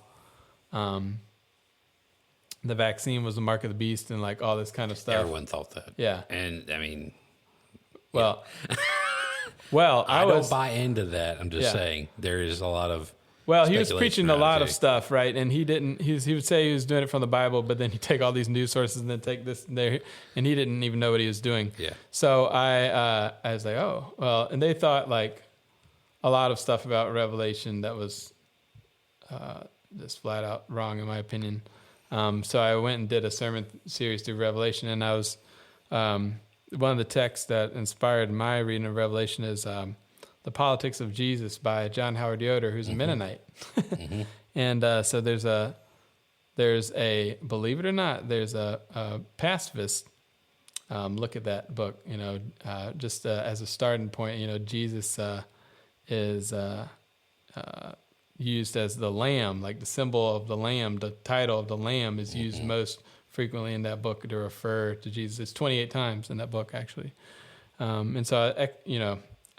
the vaccine was the mark of the beast and like all this kind of stuff. Everyone thought that. Yeah. And I mean, well, I don't buy into that. I'm just saying there is a lot of, he was preaching a lot of stuff, right? And he would say he was doing it from the Bible, but then he'd take all these news sources and then take this and there, and he didn't even know what he was doing. Yeah. So I was like, oh, well, and they thought like a lot of stuff about Revelation that was, just flat out wrong in my opinion. So I went and did a sermon series through Revelation, and I was one of the texts that inspired my reading of Revelation is The Politics of Jesus by John Howard Yoder, who's a Mennonite. And so there's a believe it or not, there's a pacifist look at that book, you know, just as a starting point. You know, Jesus is used as the lamb, like the symbol of the lamb. The title of the lamb is used most frequently in that book to refer to Jesus. It's 28 times in that book, actually. And so,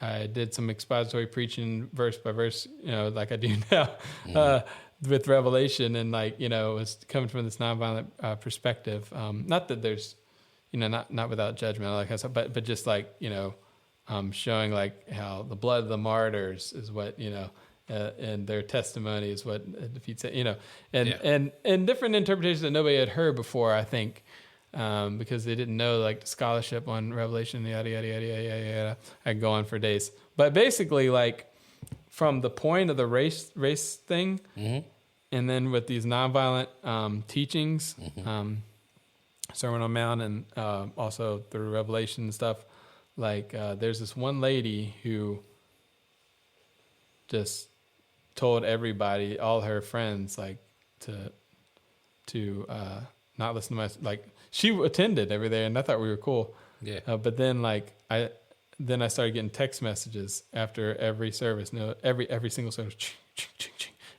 I did some expository preaching verse by verse, you know, like I do now with Revelation, and like, you know, it was coming from this nonviolent perspective. Not that there's, you know, not without judgment, like I said, but just like, you know, showing like how the blood of the martyrs is what, you know, and their testimony is what defeats it, you know, and different interpretations that nobody had heard before, I think, because they didn't know like the scholarship on Revelation, yada, yada, yada, yada, yada, yada. I could go on for days. But basically, like, from the point of the race thing, and then with these nonviolent teachings, Sermon on the Mount, and also through Revelation and stuff, like, there's this one lady who just told everybody, all her friends, like, to not listen to my, like, she attended every day, and I thought we were cool. Yeah. But then, like, I started getting text messages after every service. No, every single service,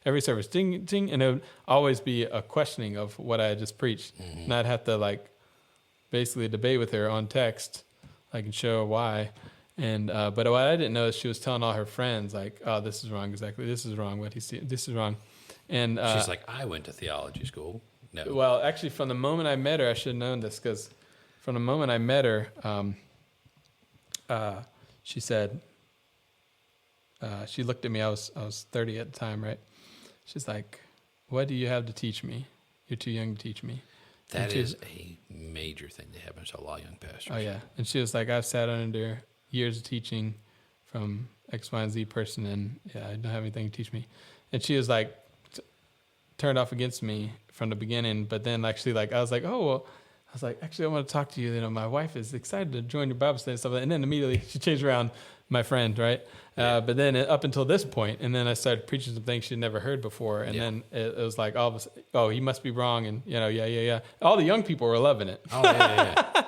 every service, ding, ding, and it would always be a questioning of what I had just preached, and I'd have to like basically debate with her on text like and show her why. And but what I didn't know is she was telling all her friends like, "Oh, this is wrong. Exactly, this is wrong. What he's this is wrong." And she's like, "I went to theology school." No. Well, actually, from the moment I met her, I should have known this because from the moment I met her, she said, she looked at me. I was 30 at the time, right? She's like, "What do you have to teach me? You're too young to teach me." That is a major thing that happens to a lot of young pastors. Oh yeah, and she was like, "I've sat under years of teaching from X, Y, and Z person, and yeah, I don't have anything to teach me." And she was like, turned off against me from the beginning, but then actually, like, I was like, "Oh, well," I was like, "Actually, I want to talk to you. You know, my wife is excited to join your Bible study and stuff." And then immediately she changed around, my friend, right? But then up until this point, and then I started preaching some things she'd never heard before, and then it was like, all of a sudden, "Oh, he must be wrong," and yeah. All the young people were loving it. Oh yeah.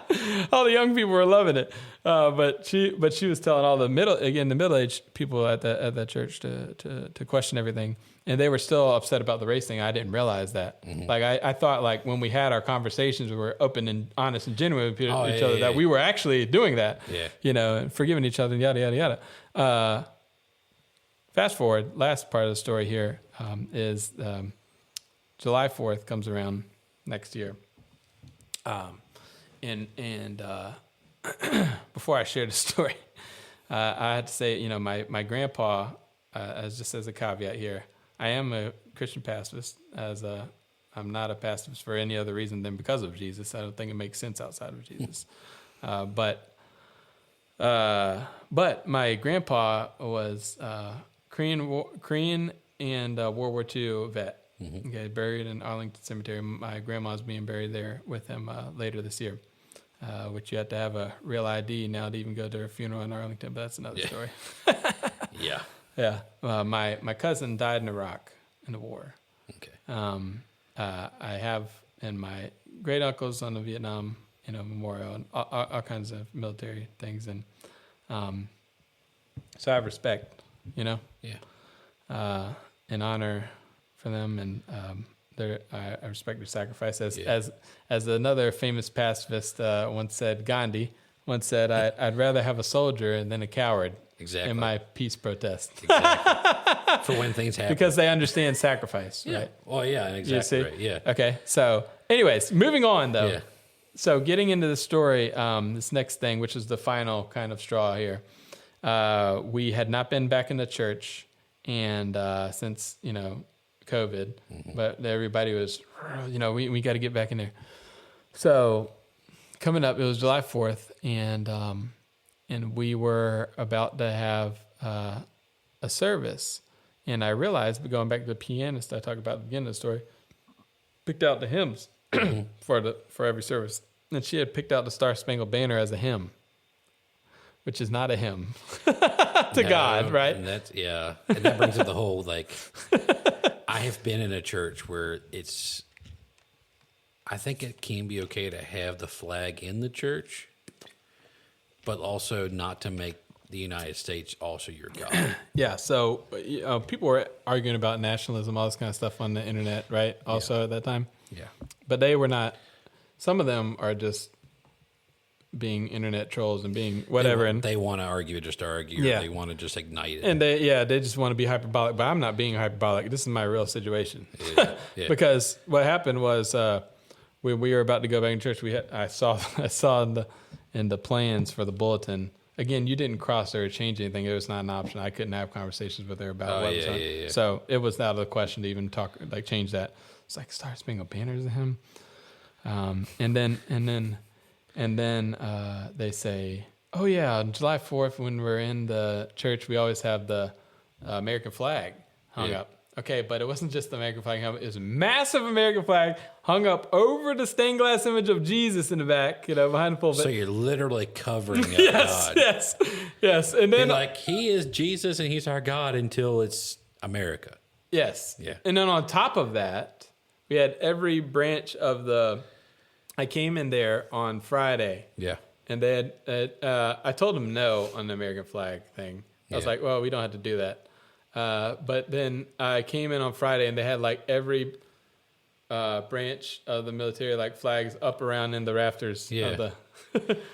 All the young people were loving it. But she was telling all the middle-aged people at that church to question everything. And they were still upset about the race thing. I didn't realize that. Mm-hmm. Like I thought, like when we had our conversations, we were open and honest and genuine with each other. That we were actually doing that. Yeah. You know, and forgiving each other and yada yada yada. Fast forward, last part of the story here is July 4th comes around next year. And before I share the story, I had to say, you know, my grandpa, just as a caveat here, I am a Christian pacifist. I'm not a pacifist for any other reason than because of Jesus. I don't think it makes sense outside of Jesus. But my grandpa was Korean and World War II vet. Mm-hmm. Okay, buried in Arlington Cemetery. My grandma's being buried there with him later this year. Which you have to have a real ID now to even go to her funeral in Arlington, but that's another story. Yeah. Yeah. My cousin died in Iraq in the war. Okay. I have, and my great uncles on the Vietnam, memorial and all kinds of military things, and so I have respect, Yeah. And honor for them, and I respect their sacrifice. As another famous pacifist once said, Gandhi once said, I'd rather have a soldier than a coward. Exactly. In my peace protest. Exactly. For when things happen. Because they understand sacrifice, right? Well, yeah, exactly right. Yeah. Okay. So, anyways, moving on though. Yeah. So, getting into the story, this next thing, which is the final kind of straw here, we had not been back in the church, and since COVID, mm-hmm. but everybody was, we got to get back in there. So, coming up, it was July 4th, and we were about to have a service. And I realized, going back to the pianist I talked about at the beginning of the story, picked out the hymns for every service. And she had picked out the Star Spangled Banner as a hymn, which is not a hymn to God, right? And and that brings up the whole, I have been in a church where I think it can be okay to have the flag in the church, but also not to make the United States also your God. Yeah, so people were arguing about nationalism, all this kind of stuff on the internet, right? Also at that time. Yeah. But they were not, some of them are just being internet trolls and being whatever. They want to argue just to argue. Yeah. Or they want to just ignite it. And they just want to be hyperbolic, but I'm not being hyperbolic. This is my real situation. Yeah. Because what happened was when we were about to go back in church, I saw in the plans for the bulletin. Again, you didn't cross her or change anything. It was not an option. I couldn't have conversations with her about what was on. Yeah. So it was out of the question to even change that. It's like Star Spangled Banner is a hymn. And then they say, oh yeah, on July 4th when we're in the church, we always have the American flag hung up. Okay, but it wasn't just the American flag hung up. It was a massive American flag hung up over the stained glass image of Jesus in the back, behind the pulpit. So you're literally covering up God. Yes. And then he is Jesus and he's our God until it's America. Yes. Yeah. And then on top of that, we had every branch of I came in there on Friday. Yeah. And they had, I told them no on the American flag thing. I was like, well, we don't have to do that. But then I came in on Friday and they had every branch of the military, like flags up around in the rafters of the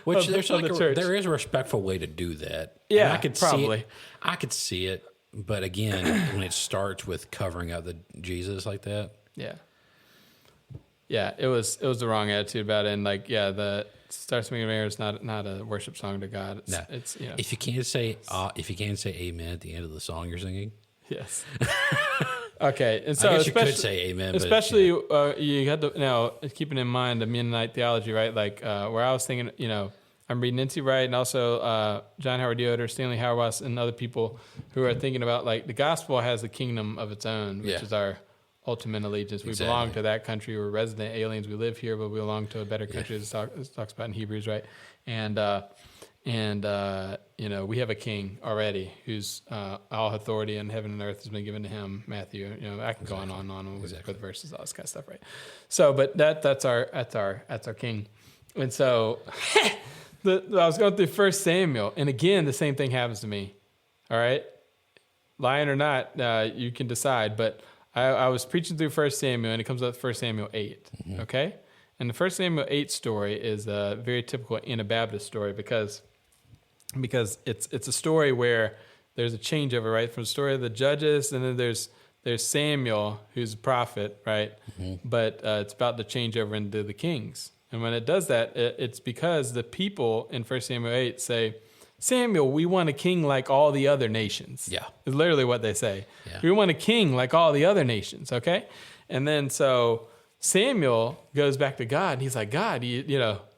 which of, there's of like the church. there is a respectful way to do that. Yeah, and I could probably. see it. I could see it, but again, when it starts with covering up the Jesus like that, yeah, it was the wrong attitude about it, and like the Star Spangled Banner is not a worship song to God. It's if you can't say amen at the end of the song you're singing, yes. Okay, and so I guess you could say amen, especially you had to now keeping in mind the Mennonite theology, right? Like where I was thinking, I'm reading Nancy Wright and also John Howard Yoder, Stanley Hauerwas, and other people who are thinking about like the gospel has a kingdom of its own, which is our ultimate allegiance. We belong to that country. We're resident aliens. We live here, but we belong to a better country. As it talks about in Hebrews, right? And we have a king already whose all authority in heaven and earth has been given to him. Matthew, I can go on and on with the verses, all this kind of stuff, right? So, but that's our king. And so I was going through 1 Samuel, and again, the same thing happens to me. All right, lying or not, you can decide. But I was preaching through 1 Samuel, and it comes up with 1 Samuel 8. Mm-hmm. Okay, and the 1 Samuel 8 story is a very typical Anabaptist story because it's a story where there's a changeover, right, from the story of the judges, and then there's Samuel, who's a prophet, right? Mm-hmm. But it's about the changeover into the kings. And when it does that, it's because the people in 1 Samuel 8 say, Samuel, we want a king like all the other nations. Yeah. It's literally what they say. Yeah. We want a king like all the other nations, okay? And then so Samuel goes back to God, and he's like, God, you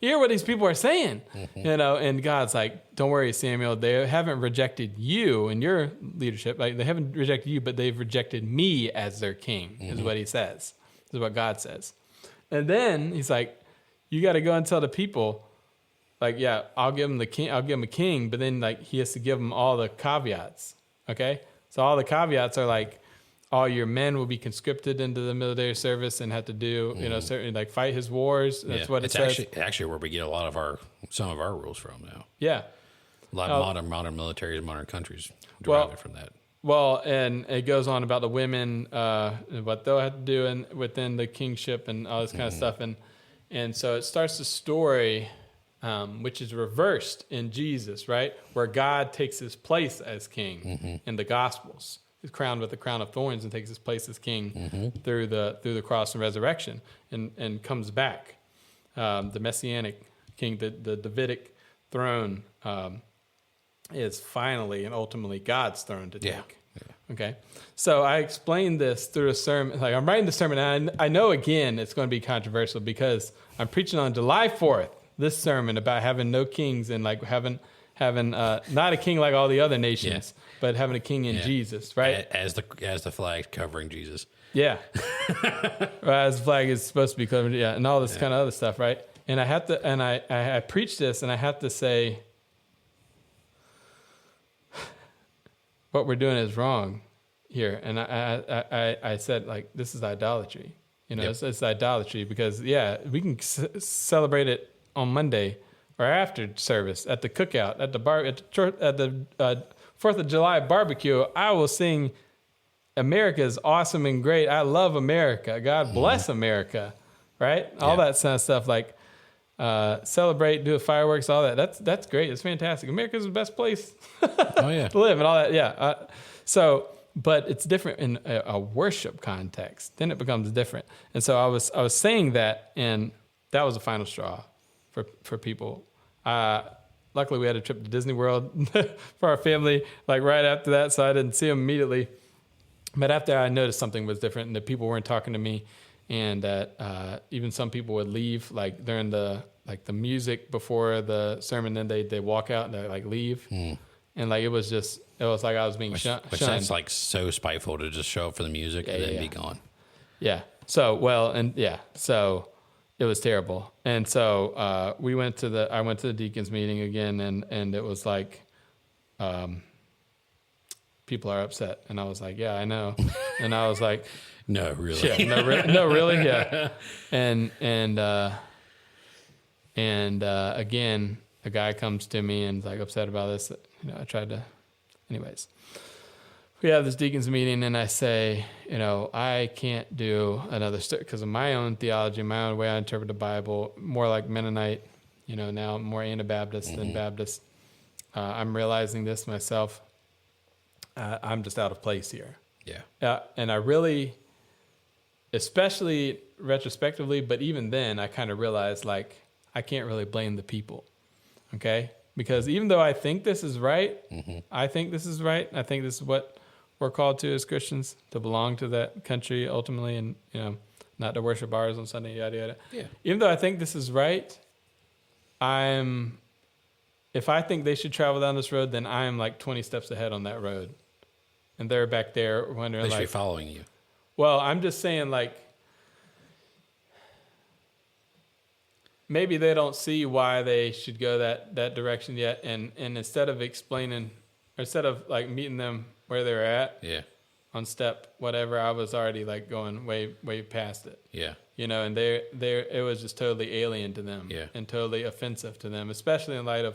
hear what these people are saying? Mm-hmm. And God's like, don't worry, Samuel, they haven't rejected you and your leadership. Like, they haven't rejected you, but they've rejected me as their king, is what he says. This is what God says. And then he's like, you got to go and tell the people, like, yeah, I'll give him a king, but then like he has to give them all the caveats. Okay, so all the caveats are like, all your men will be conscripted into the military service and have to do, certainly like fight his wars. That's what it says. Actually where we get some of our rules from now. Yeah, a lot of modern militaries, modern countries derive from that. Well, and it goes on about the women, what they'll have to do within the kingship and all this kind of stuff, and so it starts the story. Which is reversed in Jesus, right? Where God takes his place as king in the Gospels. He's crowned with the crown of thorns and takes his place as king through the cross and resurrection and comes back. The Messianic king, the Davidic throne is finally and ultimately God's throne to take. Yeah. Okay? So I explained this through a sermon. Like, I'm writing the sermon, and I know, again, it's going to be controversial because I'm preaching on July 4th. This sermon about having no kings and like having not a king like all the other nations, but having a king in Jesus, right? As the flag covering Jesus. Yeah. As the flag is supposed to be covered, and all this kind of other stuff, right? And I have to, and I preach this, and I have to say, what we're doing is wrong here. And I said, like, this is idolatry. It's idolatry because we can celebrate it on Monday or after service at the cookout, at the bar, at the 4th of July barbecue. I will sing America is awesome and great. I love America. God bless America, right? All that kind of stuff, like celebrate, do fireworks, all that. That's great. It's fantastic. America's the best place to live and all that. But it's different in a worship context. Then it becomes different. And so I was saying that, and that was the final straw for people. Luckily, we had a trip to Disney World for our family, like right after that, so I didn't see them immediately. But after I noticed something was different, and that people weren't talking to me, and that even some people would leave, like during the music before the sermon, then they walk out and they like leave, and like it was like I was being shunned. Which sounds like so spiteful to just show up for the music and then be gone. Yeah. So so. It was terrible. And so I went to the deacons meeting again, and it was like, people are upset. And I was like, yeah, I know. And I was like, no, really? Yeah, no, really? Yeah. And again, a guy comes to me and is like upset about this. I tried to, anyways. we have this deacons meeting, and I say, I can't do another because of my own theology, my own way I interpret the Bible, more like Mennonite, now more Anabaptist than Baptist. I'm realizing this myself. I'm just out of place here. Yeah. And I really, especially retrospectively, but even then, I kind of realized, like, I can't really blame the people, okay? Because even though I think this is right, I think this is what we're called to as Christians, to belong to that country ultimately, and not to worship ours on Sunday, yada yada. Yeah. Even though I think this is right, if I think they should travel down this road, then I am like 20 steps ahead on that road, and they're back there wondering, They should like, be following you. Well, I'm just saying, like, maybe they don't see why they should go that direction yet, and instead of explaining, or instead of like meeting them where they're at, on step whatever, I was already like going way past it. Yeah. And it was just totally alien to them, and totally offensive to them, especially in light of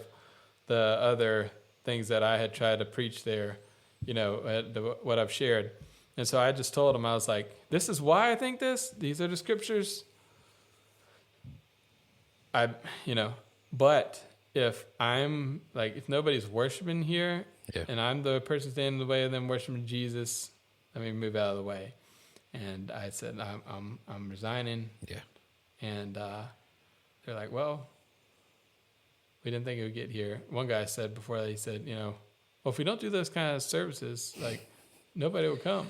the other things that I had tried to preach there, what I've shared. And so I just told them, I was like, this is why I think this. These are the scriptures. But if I'm like, if nobody's worshiping here, and I'm the person standing in the way of them worshiping Jesus, let me move out of the way. And I said, I'm resigning. Yeah. And they're like, well, we didn't think it would get here. One guy said before, he said, well, if we don't do those kind of services, like, nobody will come.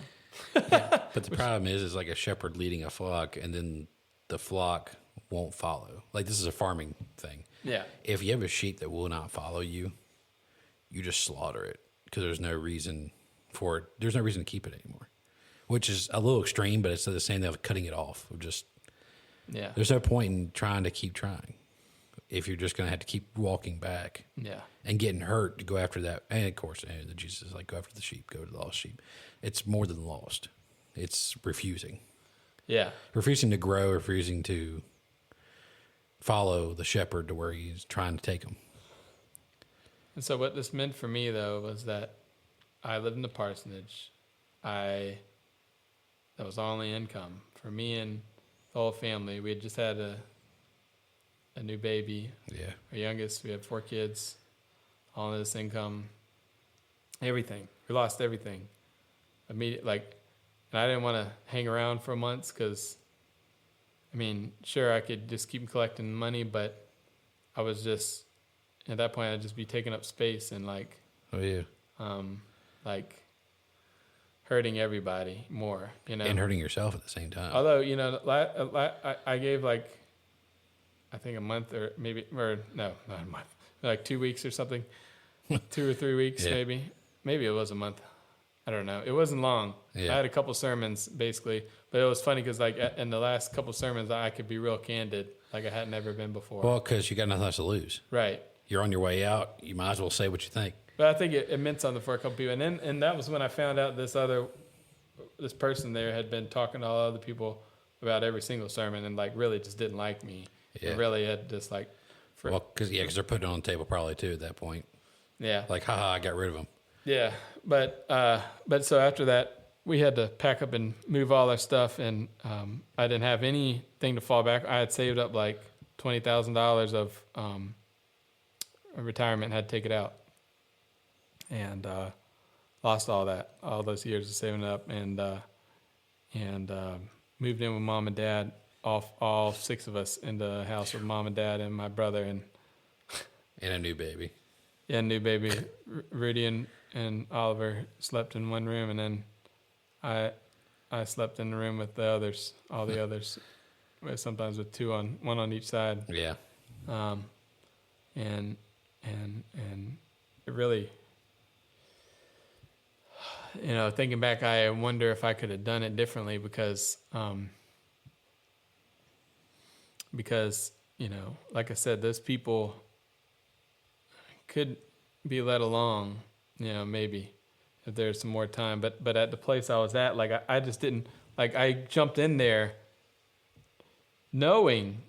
But the problem is like a shepherd leading a flock, and then the flock won't follow. Like, this is a farming thing. Yeah. If you have a sheep that will not follow you, you just slaughter it, because there's no reason for it. There's no reason to keep it anymore, which is a little extreme, but it's the same thing of cutting it off. There's no point in trying to keep trying if you're just going to have to keep walking back. Yeah. And getting hurt to go after that. And of course, Jesus is like, go after the sheep, go to the lost sheep. It's more than lost. It's refusing. Yeah. Refusing to grow, refusing to follow the shepherd to where he's trying to take them. And so what this meant for me, though, was that I lived in the parsonage. That was our only income. For me and the whole family, we had just had a new baby. Yeah. Our youngest, we had 4 kids, all of this income, everything. We lost everything. Immediately, and I didn't want to hang around for months because, sure, I could just keep collecting money, but I was just, at that point, I'd just be taking up space and hurting everybody more, And hurting yourself at the same time. Although, I gave I think a month not a month, like 2 weeks or something, 2 or 3 weeks, maybe it was a month. I don't know. It wasn't long. Yeah. I had a couple sermons basically, but it was funny because in the last couple sermons, I could be real candid, like I hadn't ever been before. Well, because you got nothing else to lose. Right. You're on your way out. You might as well say what you think. But I think it meant something for a couple people. And that was when I found out this person there had been talking to all other people about every single sermon and really just didn't like me. Yeah. It really had just because they're putting it on the table probably too at that point. Yeah. Like, haha, I got rid of them. Yeah. But so after that, we had to pack up and move all our stuff, and I didn't have anything to fall back. I had saved up like $20,000 of retirement and had to take it out. And lost all that, all those years of saving it up, and moved in with Mom and Dad, all 6 of us into the house with Mom and Dad and my brother and a new baby. Yeah, new baby. Rudy and Oliver slept in one room, and then I slept in the room with the others, all the others, sometimes with 2 on, 1 on each side. Yeah. And it really, thinking back, I wonder if I could have done it differently because, like I said, those people could be let along, maybe if there's some more time. But at the place I was at, I just didn't, I jumped in there knowing,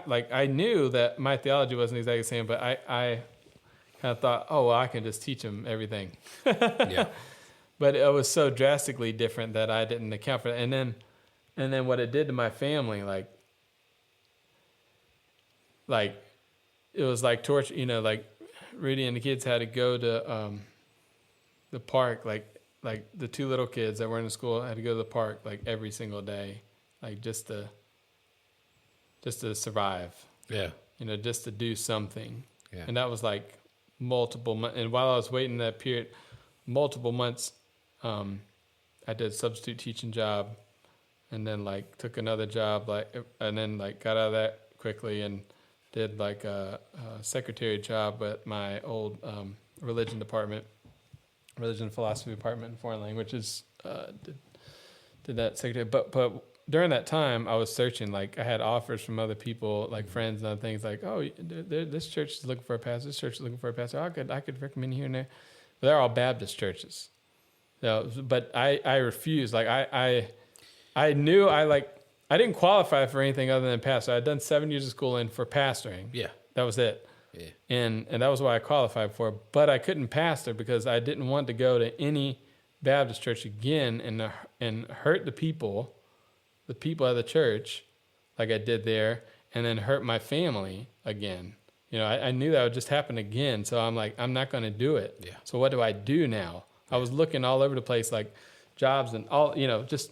I knew that my theology wasn't exactly the same, but I kind of thought, oh, well, I can just teach them everything. Yeah. but it was so drastically different that I didn't account for it. And then what it did to my family, like it was like torture, like Rudy and the kids had to go to the park, like the two little kids that were in the school had to go to the park like every single day, like just to survive. Yeah. Just to do something. Yeah. And that was like multiple months. And while I was waiting that period, multiple months, I did a substitute teaching job, and then like took another job, and then like got out of that quickly and did like a secretary job at my old religion and philosophy department in foreign languages. Did that secretary, but during that time I was searching. Like I had offers from other people, like friends and other things. Like, oh, this church is looking for a pastor. This church is looking for a pastor. I could recommend here and there. But they're all Baptist churches. So, but I refused. Like I knew I didn't qualify for anything other than pastor. I'd done 7 years of schooling for pastoring. Yeah. That was it. Yeah. And that was what I qualified for. But I couldn't pastor because I didn't want to go to any Baptist church again and hurt the people of the church like I did there, and then hurt my family again. I knew that would just happen again. So I'm like, I'm not going to do it. Yeah. So what do I do now? I was looking all over the place, like jobs and all, just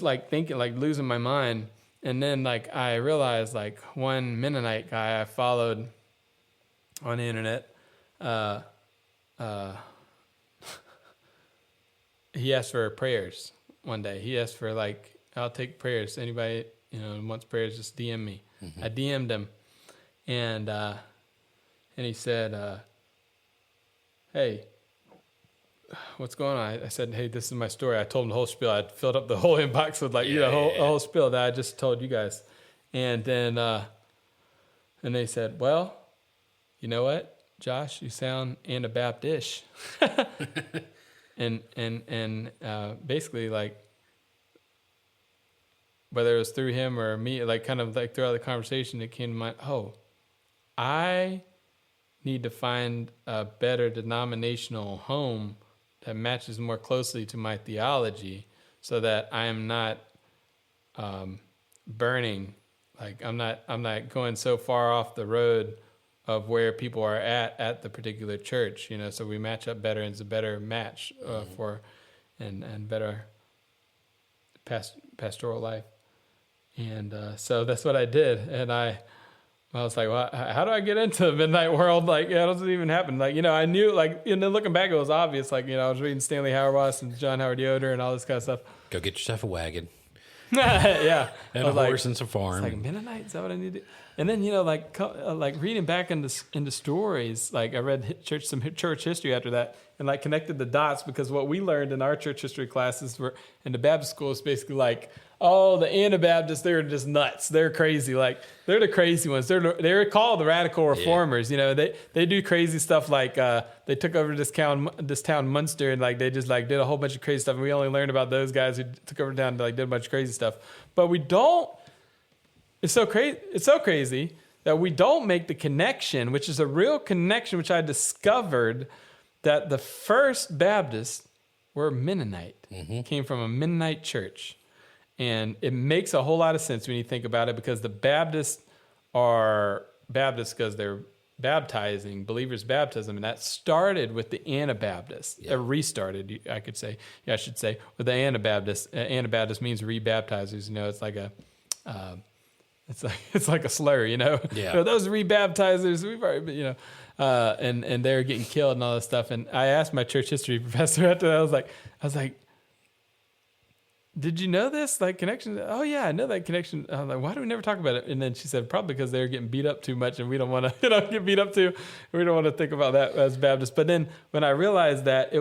like thinking, like losing my mind. And then like I realized like one Mennonite guy I followed on the internet, he asked for prayers one day. He asked for like, I'll take prayers. Anybody, wants prayers, just DM me. Mm-hmm. I DM'd him, and he said, hey, what's going on? I said, hey, this is my story. I told him the whole spiel. I filled up the whole inbox with like, a whole spiel that I just told you guys. And then, and they said, well, you know what, Josh, you sound Anabaptist. and basically like, whether it was through him or me, like kind of like throughout the conversation, it came to mind, oh, I need to find a better denominational home that matches more closely to my theology, so that I am not burning, like I'm not going so far off the road of where people are at the particular church, so we match up better, and it's a better match for and better pastoral life. And so that's what I did. And I was like, well, how do I get into the midnight world? Like, it doesn't even happen. Like, I knew, like, and then looking back, it was obvious. Like, I was reading Stanley Hauerwas and John Howard Yoder and all this kind of stuff. Go get yourself a wagon. Yeah. And a horse and some farm. It's like, Mennonite, is that what I need to do? And then, like reading back into stories, like I read some church history after that, and like connected the dots, because what we learned in our church history classes were in the Baptist school is basically like, oh, the Anabaptists, they're just nuts. They're crazy. Like, they're the crazy ones. They're called the radical reformers. Yeah. They do crazy stuff. Like, they took over this town Munster, and like, they just like did a whole bunch of crazy stuff. And we only learned about those guys who took over town and like did a bunch of crazy stuff. But we don't, it's so crazy that we don't make the connection, which is a real connection, which I discovered that the first Baptists were Mennonite, came from a Mennonite church. And it makes a whole lot of sense when you think about it, because the Baptists are Baptists because they're baptizing, believers' baptism, and that started with the Anabaptists. Yeah. Restarted, I should say, with the Anabaptists. Anabaptist means rebaptizers. It's like it's like a slur. Yeah. Those rebaptizers, we've already, and they're getting killed and all this stuff. And I asked my church history professor after that. I was like. Did you know this connection? Oh yeah, I know that connection. I was like, why do we never talk about it? And then she said, probably because they're getting beat up too much, and we don't want to, get beat up too. We don't want to think about that as Baptists. But then when I realized that,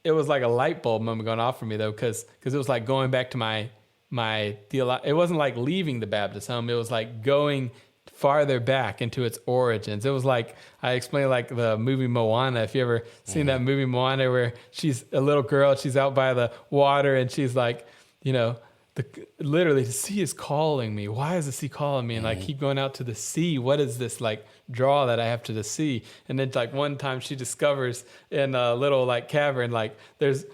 it was like a light bulb moment going off for me though, because it was like going back to my theology. It wasn't like leaving the Baptist home. It was like going farther back into its origins. It was like, I explained like the movie Moana. If you ever seen that movie Moana, where she's a little girl, she's out by the water, and she's like, literally the sea is calling me. Why is the sea calling me? And I keep going out to the sea. What is this like draw that I have to the sea? And then like one time she discovers in a little like cavern, like there's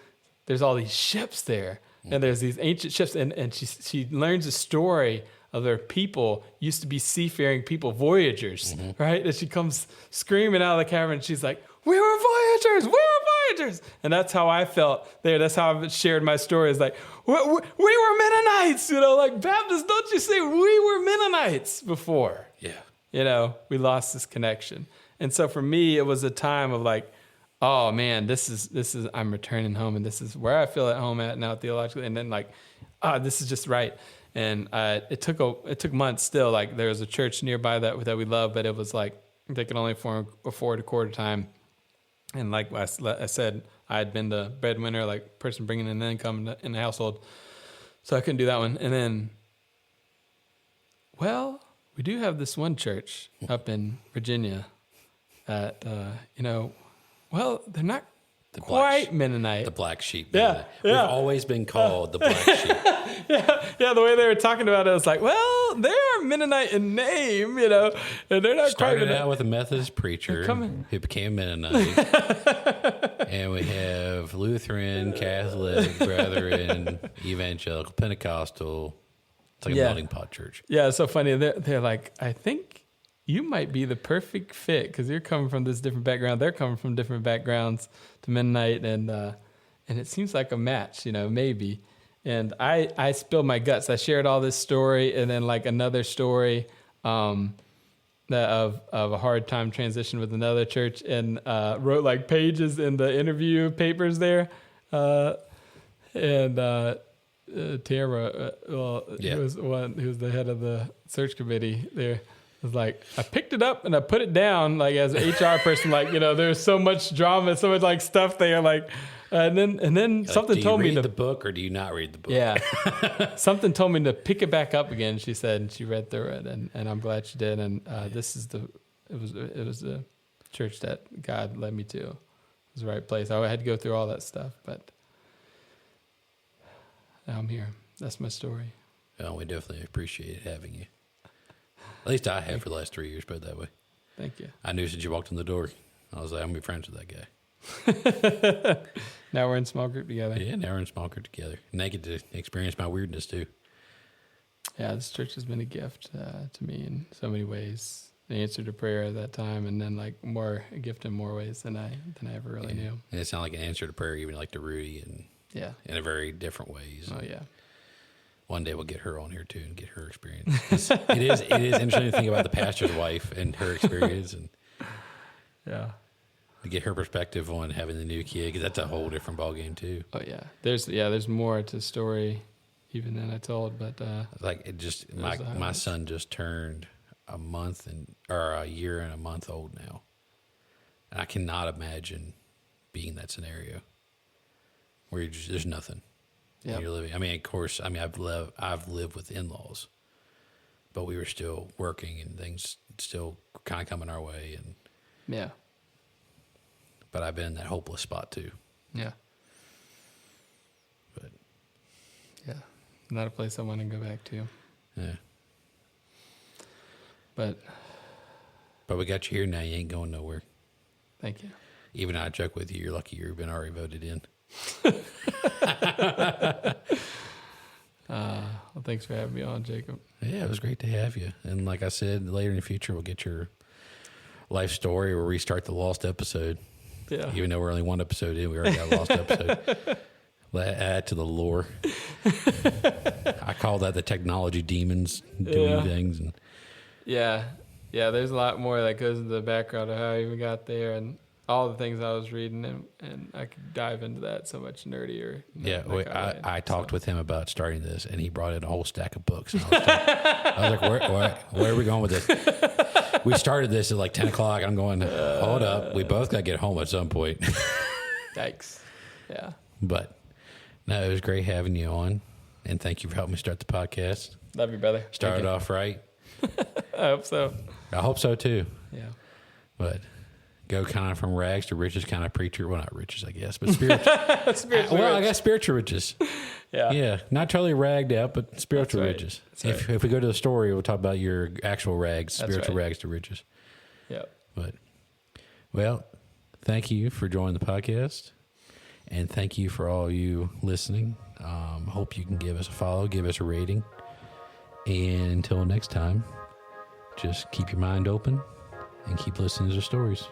there's all these ships there, and there's these ancient ships, and she learns a story of their people used to be seafaring people, voyagers, right? And she comes screaming out of the cavern, and she's like, "We were voyagers! We were voyagers!" And that's how I felt there. That's how I've shared my story. Is like, we were Mennonites, like Baptists. Don't you see? We were Mennonites before. Yeah. We lost this connection, and so for me, it was a time of like, oh man, this is I'm returning home, and this is where I feel at home at now theologically, and then like, this is just right. And it took months still. Like there was a church nearby that we love, but it was like they could only afford a quarter time. And like I said, I had been the breadwinner, like person bringing in income in the household, so I couldn't do that one. And then, well, we do have this one church up in Virginia that well, they're not quite Mennonite. The black sheep. Yeah. We've always been called the black sheep. Yeah, the way they were talking about it, was like, well, they're Mennonite in name, and they're not Started quite out with a Methodist preacher who became Mennonite. And we have Lutheran, Catholic, Brethren, Evangelical, Pentecostal. It's like a melting pot church. Yeah, it's so funny. They're like, I think you might be the perfect fit because you're coming from this different background. They're coming from different backgrounds to Mennonite, and it seems like a match, maybe. And I spilled my guts. I shared all this story, and then like another story that of a hard time transition with another church, and wrote like pages in the interview papers there. And Tamara, who was the head of the search committee there, was like, I picked it up and I put it down, like as an HR person, like, there's so much drama, so much like stuff there, like, and then like, something told me to read the book, or do you not read the book? Yeah, something told me to pick it back up again. She said, and she read through it, and I'm glad she did. And it was the church that God led me to. It was the right place. I had to go through all that stuff, but now I'm here. That's my story. Well, we definitely appreciate having you. At least I have for the last 3 years, put it that way. Thank you. I knew since you walked in the door, I was like, I'm going to be friends with that guy. Now we're in small group together. Yeah, now we're in small group together. And they get to experience my weirdness too. Yeah, this church has been a gift to me in so many ways. The answer to prayer at that time, and then like a gift in more ways than I ever really knew. And it sounded like an answer to prayer, even like to Rudy, and in a very different ways. Oh yeah. One day we'll get her on here too and get her experience. It is interesting to think about the pastor's wife and her experience, and to get her perspective on having the new kid, because that's a whole different ballgame too. Oh yeah, there's more to the story even than I told, but like it just my son just turned a year and a month old now, and I cannot imagine being in that scenario where there's nothing. Yeah, you're living. I mean, of course. I mean, I've lived with in-laws, but we were still working and things still kind of coming our way, and But I've been in that hopeless spot too. Yeah. But not a place I want to go back to. Yeah. But we got you here now. You ain't going nowhere. Thank you. Even I joke with you. You're lucky you've been already voted in. Well, thanks for having me on, Jacob. Yeah, it was great to have you. And like I said, later in the future, we'll get your life story or restart the lost episode. Yeah. Even though we're only one episode in, we already got a lost episode. Add to the lore. I call that the technology demons doing things. And yeah, there's a lot more that goes into the background of how I even got there and all the things I was reading, and I could dive into that so much nerdier. I talked with him about starting this, and he brought in a whole stack of books. And I was like, where are we going with this? We started this at like 10 o'clock. I'm going, hold up. We both got to get home at some point. Yikes. Yeah. But no, it was great having you on, and thank you for helping me start the podcast. Love you, brother. Started off right. I hope so. I hope so too. Yeah. But go kind of from rags to riches kind of preacher. Well, not riches, I guess, but spiritual. I got spiritual riches. Yeah. Yeah. Not totally ragged out, but spiritual riches. That's If we go to the story, we'll talk about your actual rags, spiritual rags to riches. Yeah. But, well, thank you for joining the podcast. And thank you for all you listening. Hope you can give us a follow, give us a rating. And until next time, just keep your mind open and keep listening to the stories.